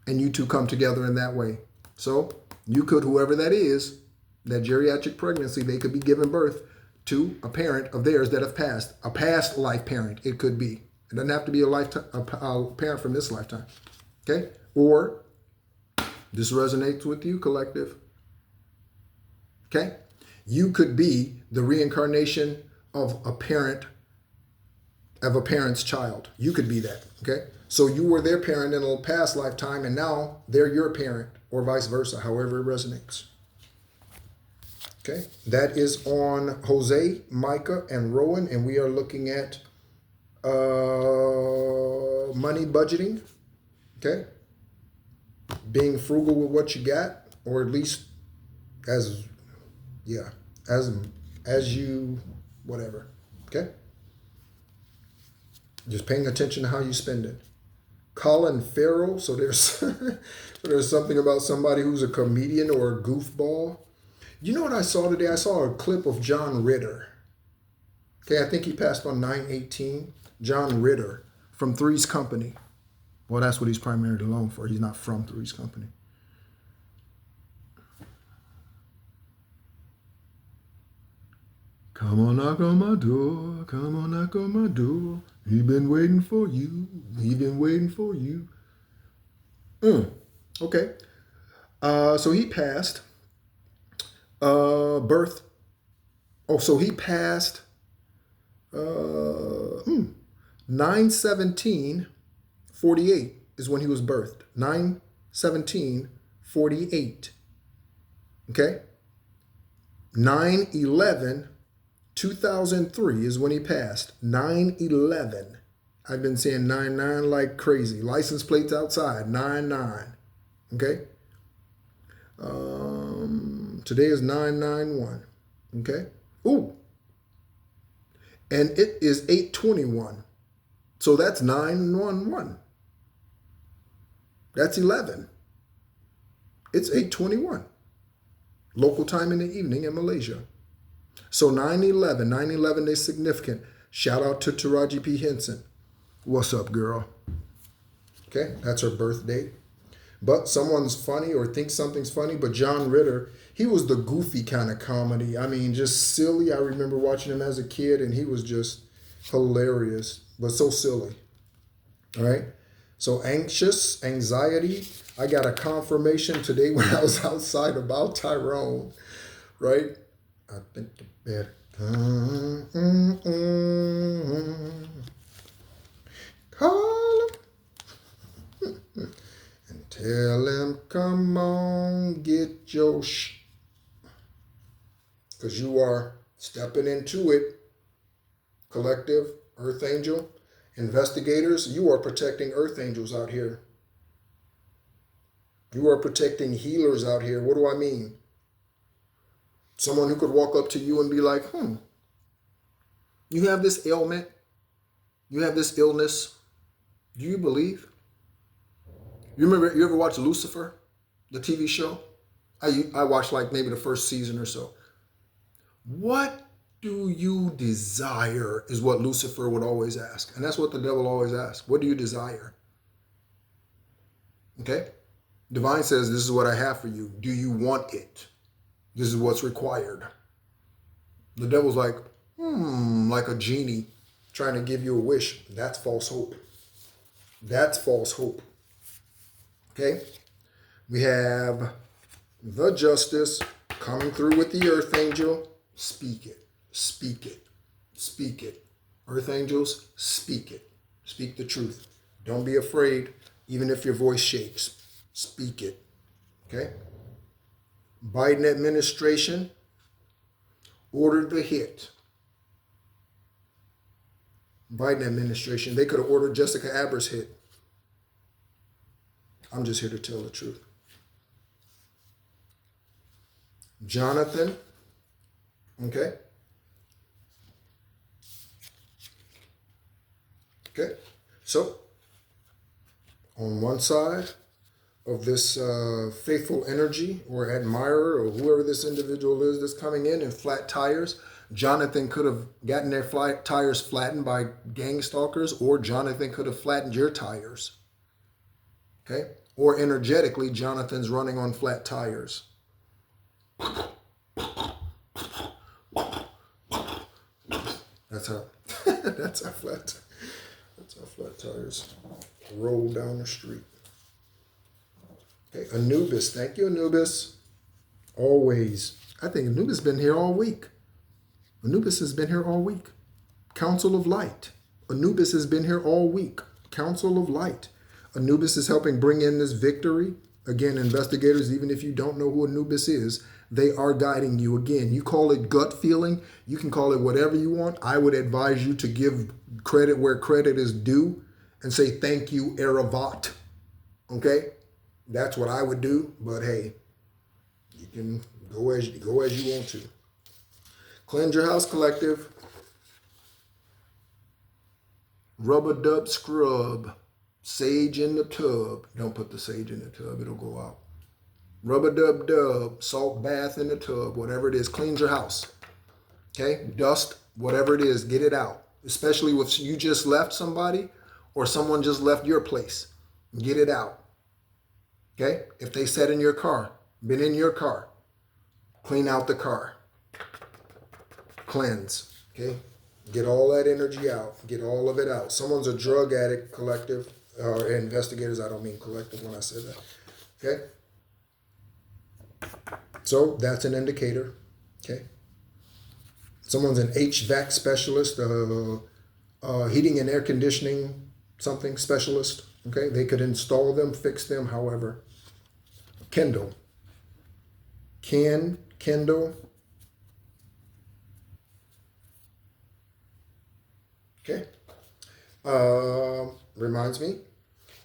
and you two come together in that way. So you could, whoever that is, that geriatric pregnancy, they could be giving birth to a parent of theirs that have passed, a past life parent. It could be. It doesn't have to be a parent from this lifetime. Okay? Or this resonates with you, collective. Okay? You could be the reincarnation of a parent, of a parent's child. You could be that. Okay? So you were their parent in a past lifetime, and now they're your parent, or vice versa, however it resonates. Okay? That is on Jose, Micah, and Rowan, and we are looking at money budgeting. Okay? Being frugal with what you got, or at least as you, whatever. Okay? Just paying attention to how you spend it. Colin Farrell, so there's something about somebody who's a comedian or a goofball. You know what I saw today? I saw a clip of John Ritter. Okay, I think he passed on 9/18. John Ritter from Three's Company. Well, that's what he's primarily known for. He's not from Three's Company. Come on, knock on my door. Come on, knock on my door. He been waiting for you. He been waiting for you. Okay. So he passed. Birth. Oh, so he passed 9/17/48 is when he was birthed. 9/17/48. Okay? 9/11/2003 is when he passed. 9/11. I've been saying 9/9 like crazy. License plates outside. 9/9. Okay? Today is 9/9/1. Okay? Ooh. And it is 8/21. So that's 9/11. That's 11. It's 8/21. Local time in the evening in Malaysia. So 9/11. 9/11 is significant. Shout out to Taraji P. Henson. What's up, girl? Okay, that's her birth date. but someone's funny or thinks something's funny. But John Ritter, he was the goofy kind of comedy. I mean, just silly. I remember watching him as a kid, and he was just hilarious, but so silly. All right. So anxiety. I got a confirmation today when I was outside about Tyrone, right? I think the bed. Call him and tell him, come on, get your because you are stepping into it. Collective, Earth Angel, investigators, you are protecting Earth Angels out here. You are protecting healers out here. What do I mean? Someone who could walk up to you and be like, you have this ailment, you have this illness. Do you believe? You ever watch Lucifer, the TV show? I watched like maybe the first season or so. What do you desire is what Lucifer would always ask. And that's what the devil always asks. What do you desire? Okay? Divine says, this is what I have for you. Do you want it? This is what's required. The devil's like a genie trying to give you a wish. That's false hope. That's false hope. Okay? We have the justice coming through with the earth angel. Speak it. Speak it. Speak it. Earth angels, speak it. Speak the truth. Don't be afraid, even if your voice shakes. Speak it. Okay? Biden administration ordered the hit. Biden administration, they could have ordered Jessica Aber's hit. I'm just here to tell the truth. Jonathan, okay? Okay, so on one side of this faithful energy or admirer or whoever this individual is that's coming in flat tires, Jonathan could have gotten their tires flattened by gang stalkers, or Jonathan could have flattened your tires. Okay? Or energetically, Jonathan's running on flat tires. That's how flat tires roll down the street. Okay, Anubis. Thank you, Anubis. Always. I think Anubis has been here all week. Anubis has been here all week. Council of Light. Anubis has been here all week. Council of Light. Anubis is helping bring in this victory. Again, investigators, even if you don't know who Anubis is, they are guiding you. Again, you call it gut feeling. You can call it whatever you want. I would advise you to give credit where credit is due and say, thank you, Eravat. Okay? That's what I would do. But hey, you can go as you want to. Cleanse your house, collective. Rub-a-dub scrub. Sage in the tub. Don't put the sage in the tub. It'll go out. Rub-a-dub-dub. Salt bath in the tub. Whatever it is. Cleanse your house. Okay? Dust. Whatever it is. Get it out. Especially if you just left somebody or someone just left your place. Get it out. Okay? If they sat in your car. Been in your car. Clean out the car. Cleanse. Okay? Get all that energy out. Get all of it out. Someone's a drug addict, collective. Or investigators, I don't mean collective when I say that. Okay? So that's an indicator. Okay? Someone's an HVAC specialist, heating and air conditioning something specialist. Okay? They could install them, fix them, however. Kendall. Kendall. Okay. Reminds me,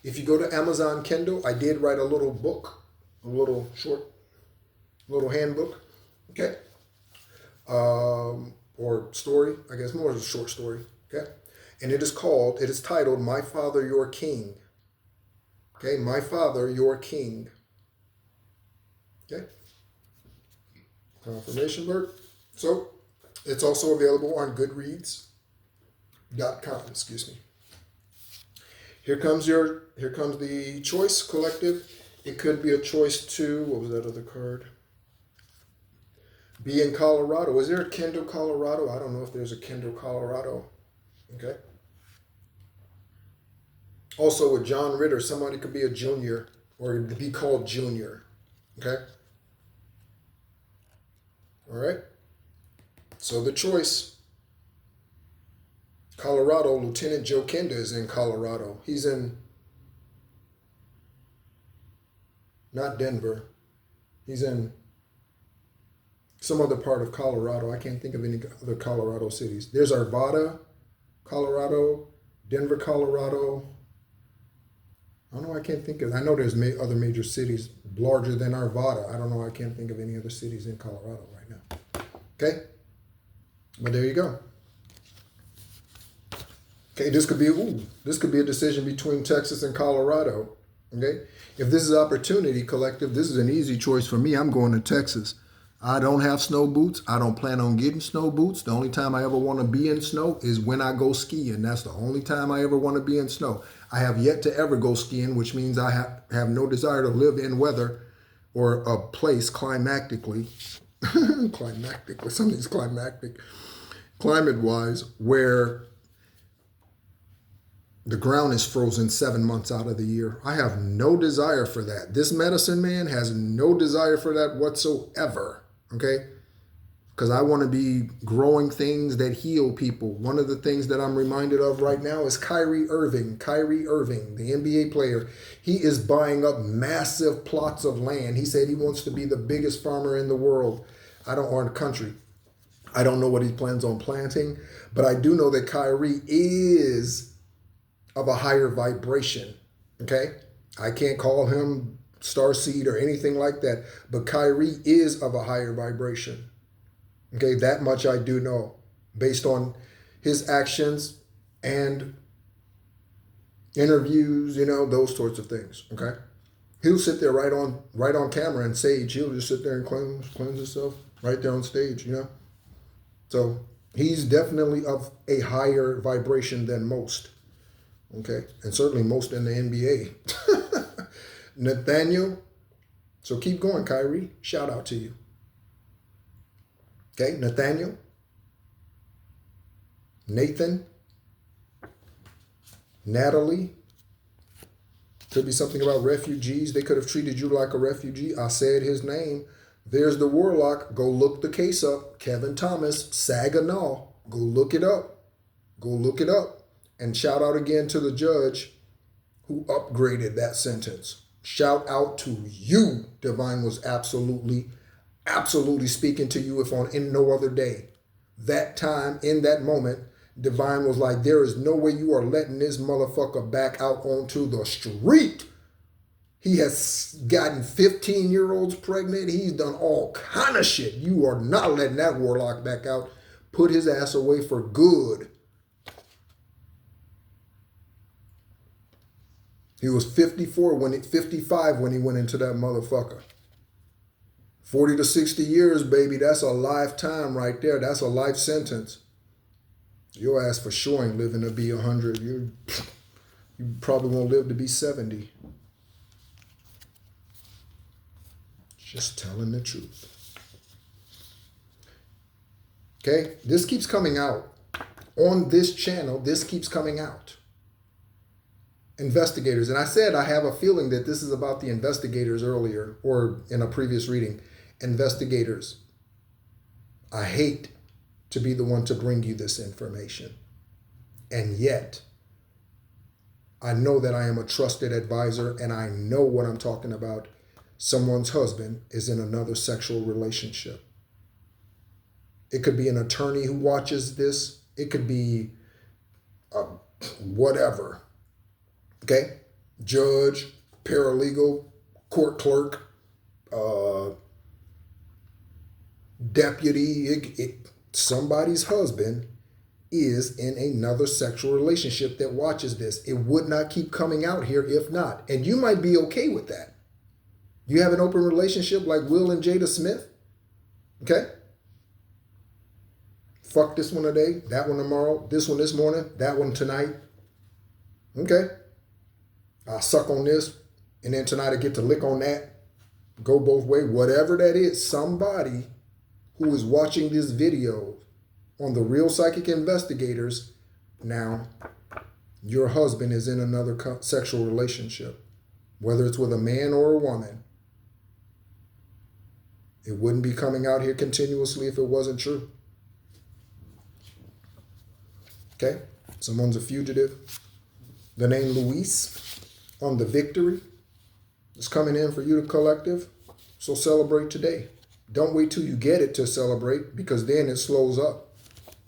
if you go to Amazon Kindle, I did write a little book, a little handbook, okay? Or story, I guess more of a short story, okay? And it is titled, My Father, Your King. Okay, My Father, Your King. Okay? Confirmation work. So, it's also available on Goodreads.com, excuse me. Here comes the choice, collective. It could be a choice too. What was that other card? Be in Colorado. Is there a Kendall, Colorado? I don't know if there's a Kendall, Colorado. Okay. Also with John Ritter, somebody could be a junior or be called junior. Okay. All right. So the choice. Colorado, Lieutenant Joe Kenda is in Colorado. He's in not Denver. He's in some other part of Colorado. I can't think of any other Colorado cities. There's Arvada, Colorado, Denver, Colorado. I don't know. I can't think of. I know there's other major cities larger than Arvada. I don't know. I can't think of any other cities in Colorado right now. Okay, but there you go. Okay, this could be a decision between Texas and Colorado. Okay, if this is Opportunity Collective, this is an easy choice for me. I'm going to Texas. I don't have snow boots. I don't plan on getting snow boots. The only time I ever want to be in snow is when I go skiing. That's the only time I ever want to be in snow. I have yet to ever go skiing, which means I have no desire to live in weather or a place climactically, something's climactic, climate-wise, where the ground is frozen 7 months out of the year. I have no desire for that. This medicine man has no desire for that whatsoever. Okay? Because I want to be growing things that heal people. One of the things that I'm reminded of right now is Kyrie Irving. Kyrie Irving, the NBA player. He is buying up massive plots of land. He said he wants to be the biggest farmer in the world. Or in the country. I don't know what he plans on planting, but I do know that Kyrie is of a higher vibration. Okay? I can't call him starseed or anything like that, but Kyrie is of a higher vibration. Okay, that much I do know based on his actions and interviews, those sorts of things. Okay, he'll sit there right on camera and sage. He'll just sit there and cleanse himself right there on stage. So he's definitely of a higher vibration than most. Okay, and certainly most in the NBA. Nathaniel, so keep going, Kyrie. Shout out to you. Okay, Nathaniel, Nathan, Natalie. Could be something about refugees. They could have treated you like a refugee. I said his name. There's the warlock. Go look the case up. Kevin Thomas, Saginaw. Go look it up. Go look it up. And shout out again to the judge who upgraded that sentence. Shout out to you. Divine was absolutely speaking to you if on in no other day. That time, in that moment, Divine was like, there is no way you are letting this motherfucker back out onto the street. He has gotten 15-year-olds pregnant. He's done all kind of shit. You are not letting that warlock back out. Put his ass away for good. He was 55 when he went into that motherfucker. 40 to 60 years, baby. That's a lifetime right there. That's a life sentence. Your ass for sure ain't living to be 100. You probably won't live to be 70. Just telling the truth. Okay? This keeps coming out. On this channel, this keeps coming out. Investigators. And I said I have a feeling that this is about the investigators earlier or in a previous reading. Investigators. I hate to be the one to bring you this information. And yet, I know that I am a trusted advisor and I know what I'm talking about. Someone's husband is in another sexual relationship. It could be an attorney who watches this. It could be whatever. Okay? Judge, paralegal, court clerk, deputy. Somebody's husband is in another sexual relationship that watches this. It would not keep coming out here if not. And you might be okay with that. You have an open relationship like Will and Jada Smith. Okay? Fuck this one today, that one tomorrow, this one this morning, that one tonight. Okay? I'll suck on this And then tonight I get to lick on that, go both ways, whatever that is. Somebody who is watching this video on the Real Psychic Investigators, now your husband is in another sexual relationship, whether it's with a man or a woman. It wouldn't be coming out here continuously if it wasn't true. Okay? Someone's a fugitive. The name Luis on the victory is coming in for you, the collective. So celebrate today. Don't wait till you get it to celebrate, because then it slows up.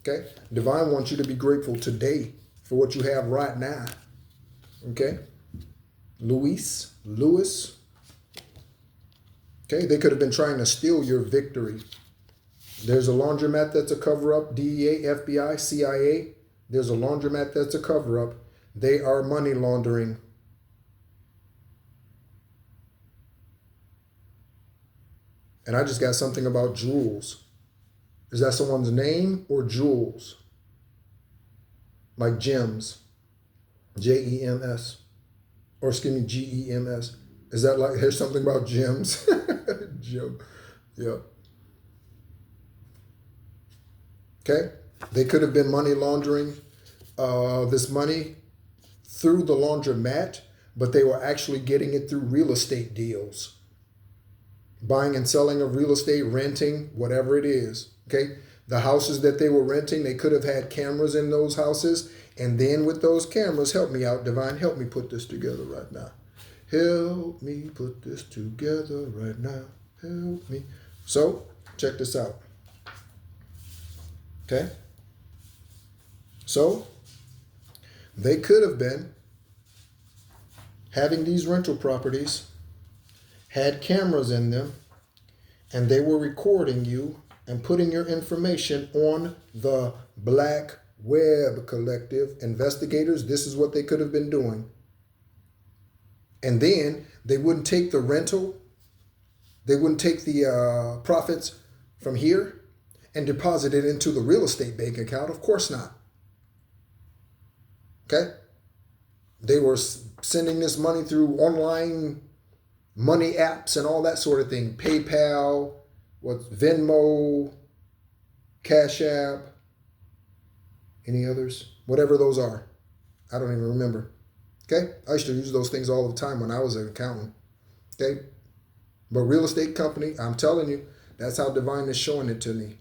Okay? Divine wants you to be grateful today for what you have right now. Okay? Louis. Okay? They could have been trying to steal your victory. There's a laundromat that's a cover-up. DEA, FBI, CIA. There's a laundromat that's a cover-up. They are money laundering. And I just got something about jewels. Is that someone's name or jewels? Like gems. Gems. Or excuse me, GEMS. Is that like, there's something about gems? Gem. Yeah. Okay. They could have been money laundering this money through the laundromat, but they were actually getting it through real estate deals. Buying and selling of real estate, renting, whatever it is. Okay. The houses that they were renting, they could have had cameras in those houses. And then with those cameras, help me out, Divine. Help me put this together right now. Help me put this together right now. Help me. So, check this out. Okay. So, they could have been having these rental properties, had cameras in them, and they were recording you and putting your information on the Black Web Collective Investigators. This is what they could have been doing. And then they wouldn't take the rental, they wouldn't take the profits from here and deposit it into the real estate bank account. Of course not. Okay? They were sending this money through online money apps and all that sort of thing. PayPal, Venmo, Cash App, any others? Whatever those are. I don't even remember. Okay? I used to use those things all the time when I was an accountant. Okay? But real estate company, I'm telling you, that's how Divine is showing it to me.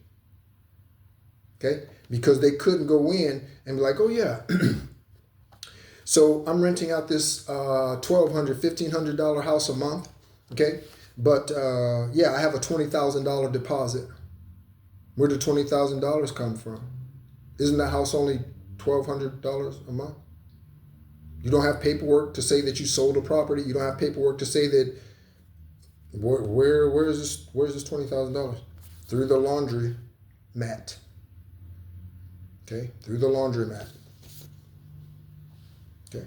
Okay? Because they couldn't go in and be like, oh yeah. So I'm renting out this $1,200, $1,500 house a month. Okay? But yeah, I have a $20,000 deposit. Where did $20,000 come from? Isn't that house only $1,200 a month? You don't have paperwork to say that you sold a property. You don't have paperwork to say that. Where's this $20,000? Through the laundry mat. Okay, through the laundromat. Okay.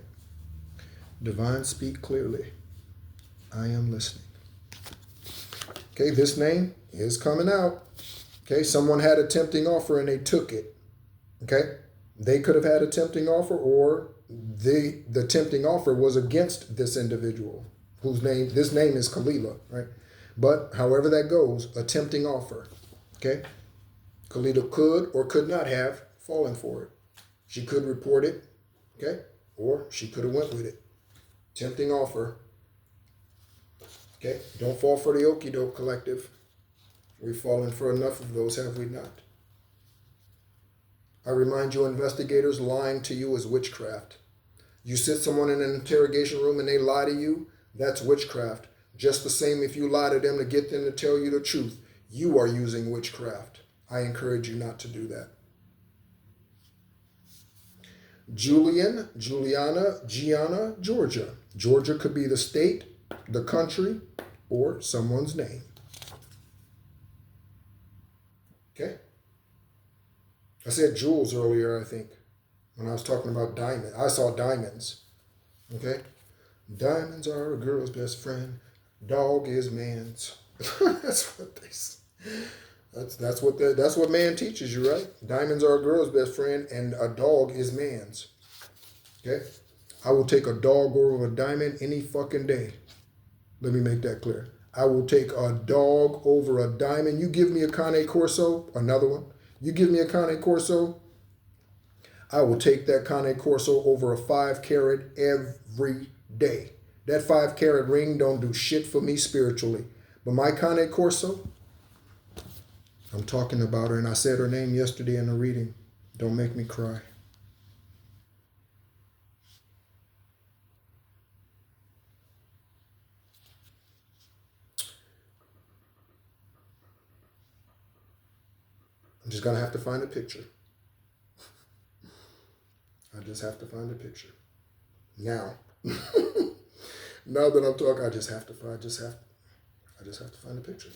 Divine, speak clearly. I am listening. Okay, this name is coming out. Okay, someone had a tempting offer and they took it. Okay, they could have had a tempting offer, or the tempting offer was against this individual whose name, this name is Kalila, right? But however that goes, a tempting offer. Okay, Kalila could or could not have fallen for it. She could report it, okay, or she could have went with it. Tempting offer. Okay, don't fall for the okie doke, collective. We've fallen for enough of those, have we not? I remind you, investigators, lying to you is witchcraft. You sit someone in an interrogation room and they lie to you, that's witchcraft. Just the same if you lie to them to get them to tell you the truth. You are using witchcraft. I encourage you not to do that. Juliana, Gianna, Georgia. Georgia could be the state, the country, or someone's name. Okay? I said jewels earlier, I think, when I was talking about diamond. I saw diamonds. Okay? Diamonds are a girl's best friend. Dog is man's. That's what they say. That's what man teaches you, right? Diamonds are a girl's best friend, and a dog is man's. Okay? I will take a dog over a diamond any fucking day. Let me make that clear. I will take a dog over a diamond. You give me a Cane Corso, another one. You give me a Cane Corso, I will take that Cane Corso over a 5 carat every day. That 5 carat ring don't do shit for me spiritually. But my Cane Corso, I'm talking about her, and I said her name yesterday in the reading. Don't make me cry. I'm just going to have to find a picture. I just have to find a picture. Now. Now that I'm talking, I just have to find a picture.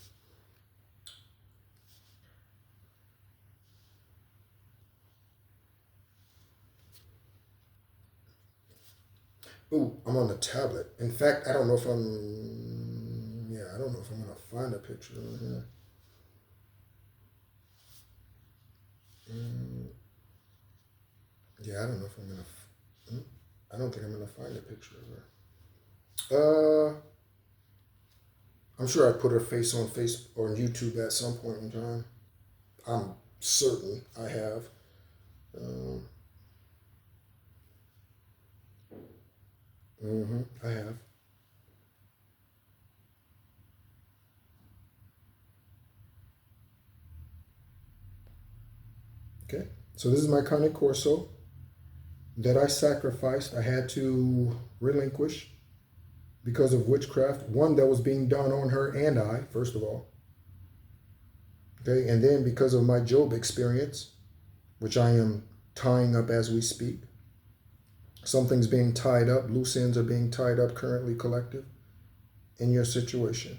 Ooh, I'm on the tablet. In fact, I don't know if I'm gonna find a picture of here. Yeah, I don't know if I'm gonna. I don't think I'm gonna find a picture of her. I'm sure I put her face on Facebook or on YouTube at some point in time. I'm certain I have. I have. Okay, so this is my Cane Corso that I sacrificed. I had to relinquish because of witchcraft. One that was being done on her and I, first of all. Okay, and then because of my Job experience, which I am tying up as we speak. Something's being tied up. Loose ends are being tied up currently, collective, in your situation.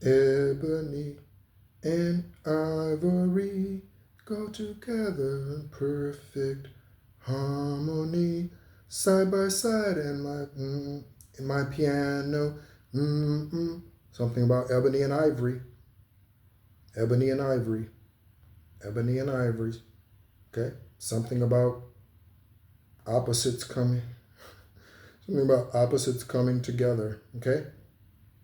Ebony and ivory go together in perfect harmony, side by side, in my piano. Something about ebony and ivory. Ebony and ivory. Ebony and ivory. Okay? Something about opposites coming. Something about opposites coming together. Okay?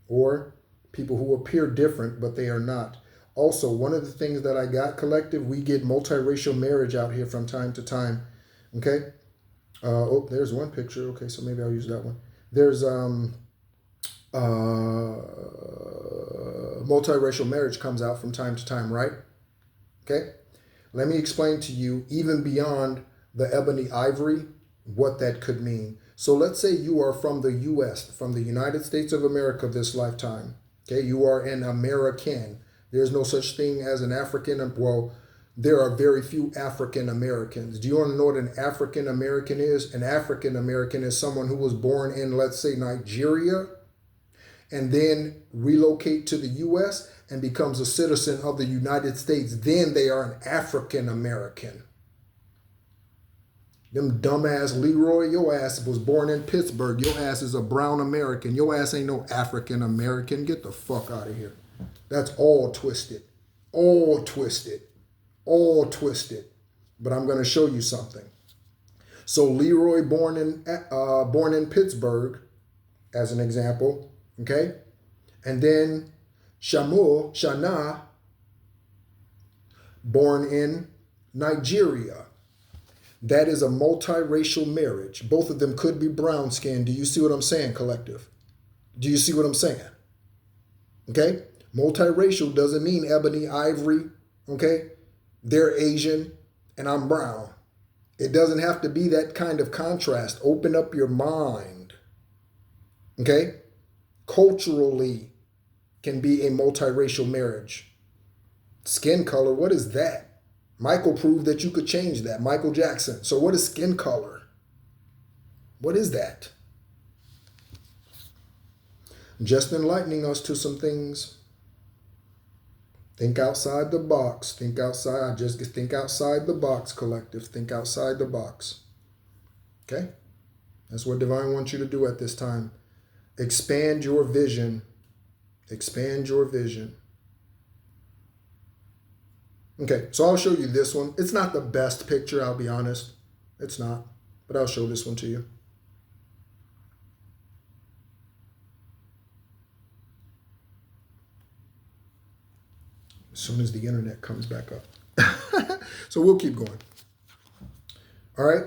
Or people who appear different, but they are not. Also, one of the things that I got, collective, we get multiracial marriage out here from time to time. Okay? There's one picture. Okay, so maybe I'll use that one. There's multiracial marriage comes out from time to time, right? Okay? Let me explain to you, even beyond the ebony ivory, what that could mean. So let's say you are from the U.S., from the United States of America this lifetime. Okay, you are an American. There's no such thing as an African. Well, there are very few African Americans. Do you want to know what an African American is? An African American is someone who was born in, let's say, Nigeria, and then relocate to the U.S. and becomes a citizen of the United States. Then they are an African American. Them dumbass Leroy, your ass was born in Pittsburgh. Your ass is a brown American. Your ass ain't no African American. Get the fuck out of here. That's all twisted. All twisted. All twisted. But I'm going to show you something. So Leroy born in Pittsburgh, as an example, okay? And then Shana, born in Nigeria. That is a multiracial marriage. Both of them could be brown skinned. Do you see what I'm saying, collective? Do you see what I'm saying? Okay? Multiracial doesn't mean ebony, ivory, okay? They're Asian and I'm brown. It doesn't have to be that kind of contrast. Open up your mind. Okay? Culturally can be a multiracial marriage. Skin color, what is that? Michael proved that you could change that. Michael Jackson. So what is skin color? What is that? Just enlightening us to some things. Think outside the box. Think outside. Just think outside the box, collective. Think outside the box. Okay? That's what Divine wants you to do at this time. Expand your vision. Expand your vision. Okay, so I'll show you this one. It's not the best picture, I'll be honest. It's not. But I'll show this one to you. As soon as the internet comes back up. So we'll keep going. All right.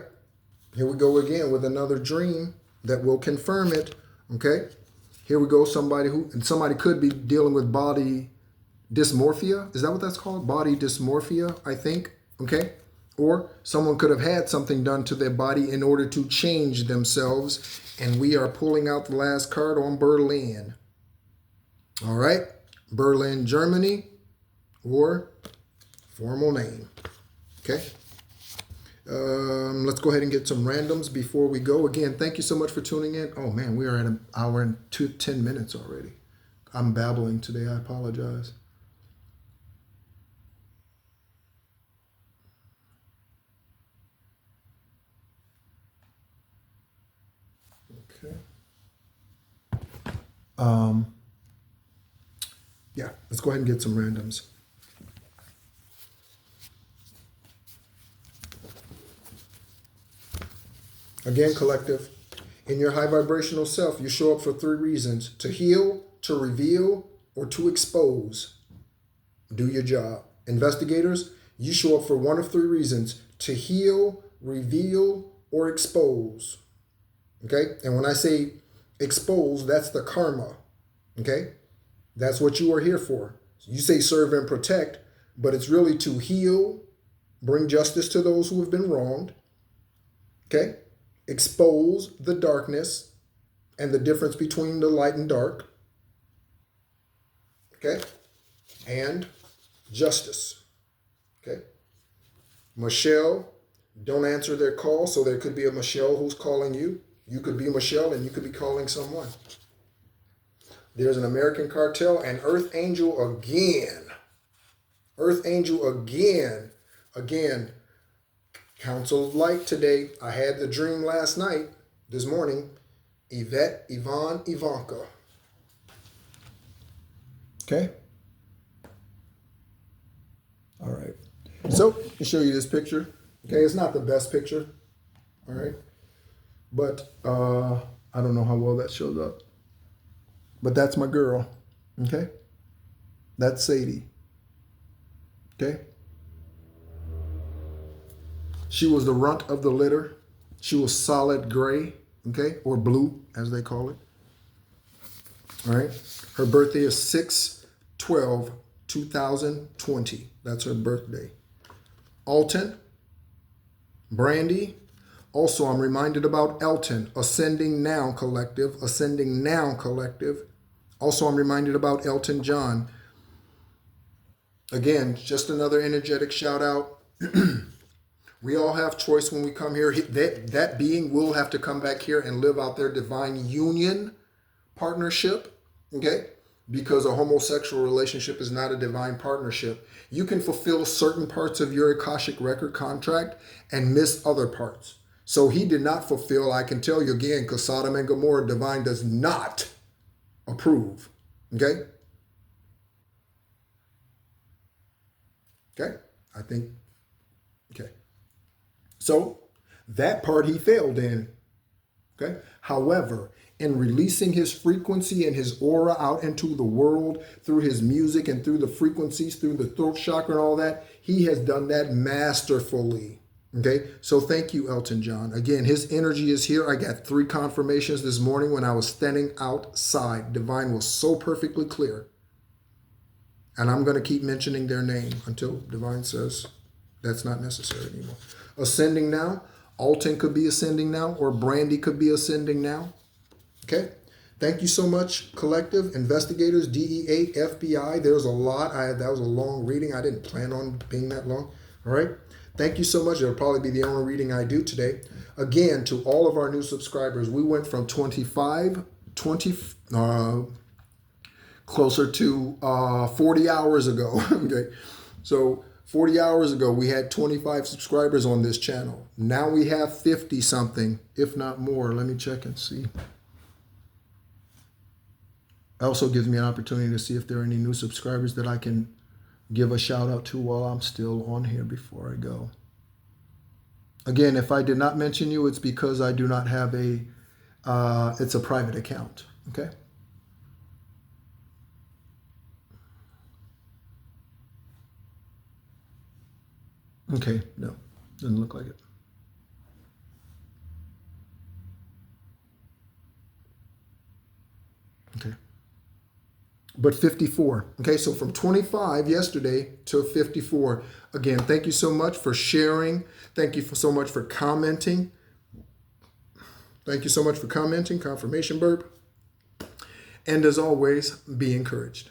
Here we go again with another dream that will confirm it. Okay. Here we go. Somebody could be dealing with body dysmorphia. Is that what that's called? Body dysmorphia, I think. Okay. Or someone could have had something done to their body in order to change themselves. And we are pulling out the last card on Berlin. All right. Berlin, Germany, or formal name. Okay. Let's go ahead and get some randoms before we go. Again, thank you so much for tuning in. Oh man, we are at an hour and 10 minutes already. I'm babbling today. I apologize. Okay. Yeah, let's go ahead and get some randoms. Again, collective, in your high vibrational self, you show up for 3 reasons: to heal, to reveal, or to expose. Do your job. Investigators, you show up for one of 3 reasons: to heal, reveal, or expose. Okay? And when I say expose, that's the karma. Okay? That's what you are here for. You say serve and protect, but it's really to heal, bring justice to those who have been wronged. Okay? Expose the darkness and the difference between the light and dark. Okay? And justice. Okay? Michelle, don't answer their call, so there could be a Michelle who's calling you. You could be Michelle and you could be calling someone. There's an American cartel and Earth Angel again. Earth Angel again. Again. Council of Light today. I had the dream last night, this morning. Yvette, Yvonne, Ivanka. Okay? All right. So, I'll show you this picture. Okay, it's not the best picture. All right. But I don't know how well that shows up. But that's my girl. Okay? That's Sadie. Okay? She was the runt of the litter. She was solid gray, okay, or blue, as they call it. All right. Her birthday is 6/12/2020. That's her birthday. Alton, Brandy. Also, I'm reminded about Elton, Ascending Now Collective, Ascending Now Collective. Also, I'm reminded about Elton John. Again, just another energetic shout out. We all have choice when we come here. That being will have to come back here and live out their divine union partnership, okay? Because a homosexual relationship is not a divine partnership. You can fulfill certain parts of your Akashic record contract and miss other parts. So he did not fulfill, I can tell you again, because Sodom and Gomorrah divine does not approve, okay? Okay, I think, okay. So that part he failed in. Okay. However, in releasing his frequency and his aura out into the world through his music and through the frequencies, through the throat chakra and all that, he has done that masterfully. Okay. So thank you, Elton John. Again, his energy is here. I got 3 confirmations this morning when I was standing outside. Divine was so perfectly clear. And I'm going to keep mentioning their name until Divine says that's not necessary anymore. Ascending now. Alton could be ascending now, or Brandy could be ascending now. Okay. Thank you so much, collective, investigators, DEA, FBI. There's a lot. That was a long reading. I didn't plan on being that long. All right. Thank you so much. It'll probably be the only reading I do today. Again, to all of our new subscribers, we went from 20, closer to 40 hours ago. Okay. So 40 hours ago, we had 25 subscribers on this channel. Now we have 50 something, if not more. Let me check and see. It also gives me an opportunity to see if there are any new subscribers that I can give a shout out to while I'm still on here before I go. Again, if I did not mention you, it's because I do not have it's a private account, okay? Okay, no, doesn't look like it. Okay. But 54. Okay, so from 25 yesterday to 54. Again, thank you so much for sharing. Thank you so much for commenting. Thank you so much for commenting, confirmation burp. And as always, be encouraged.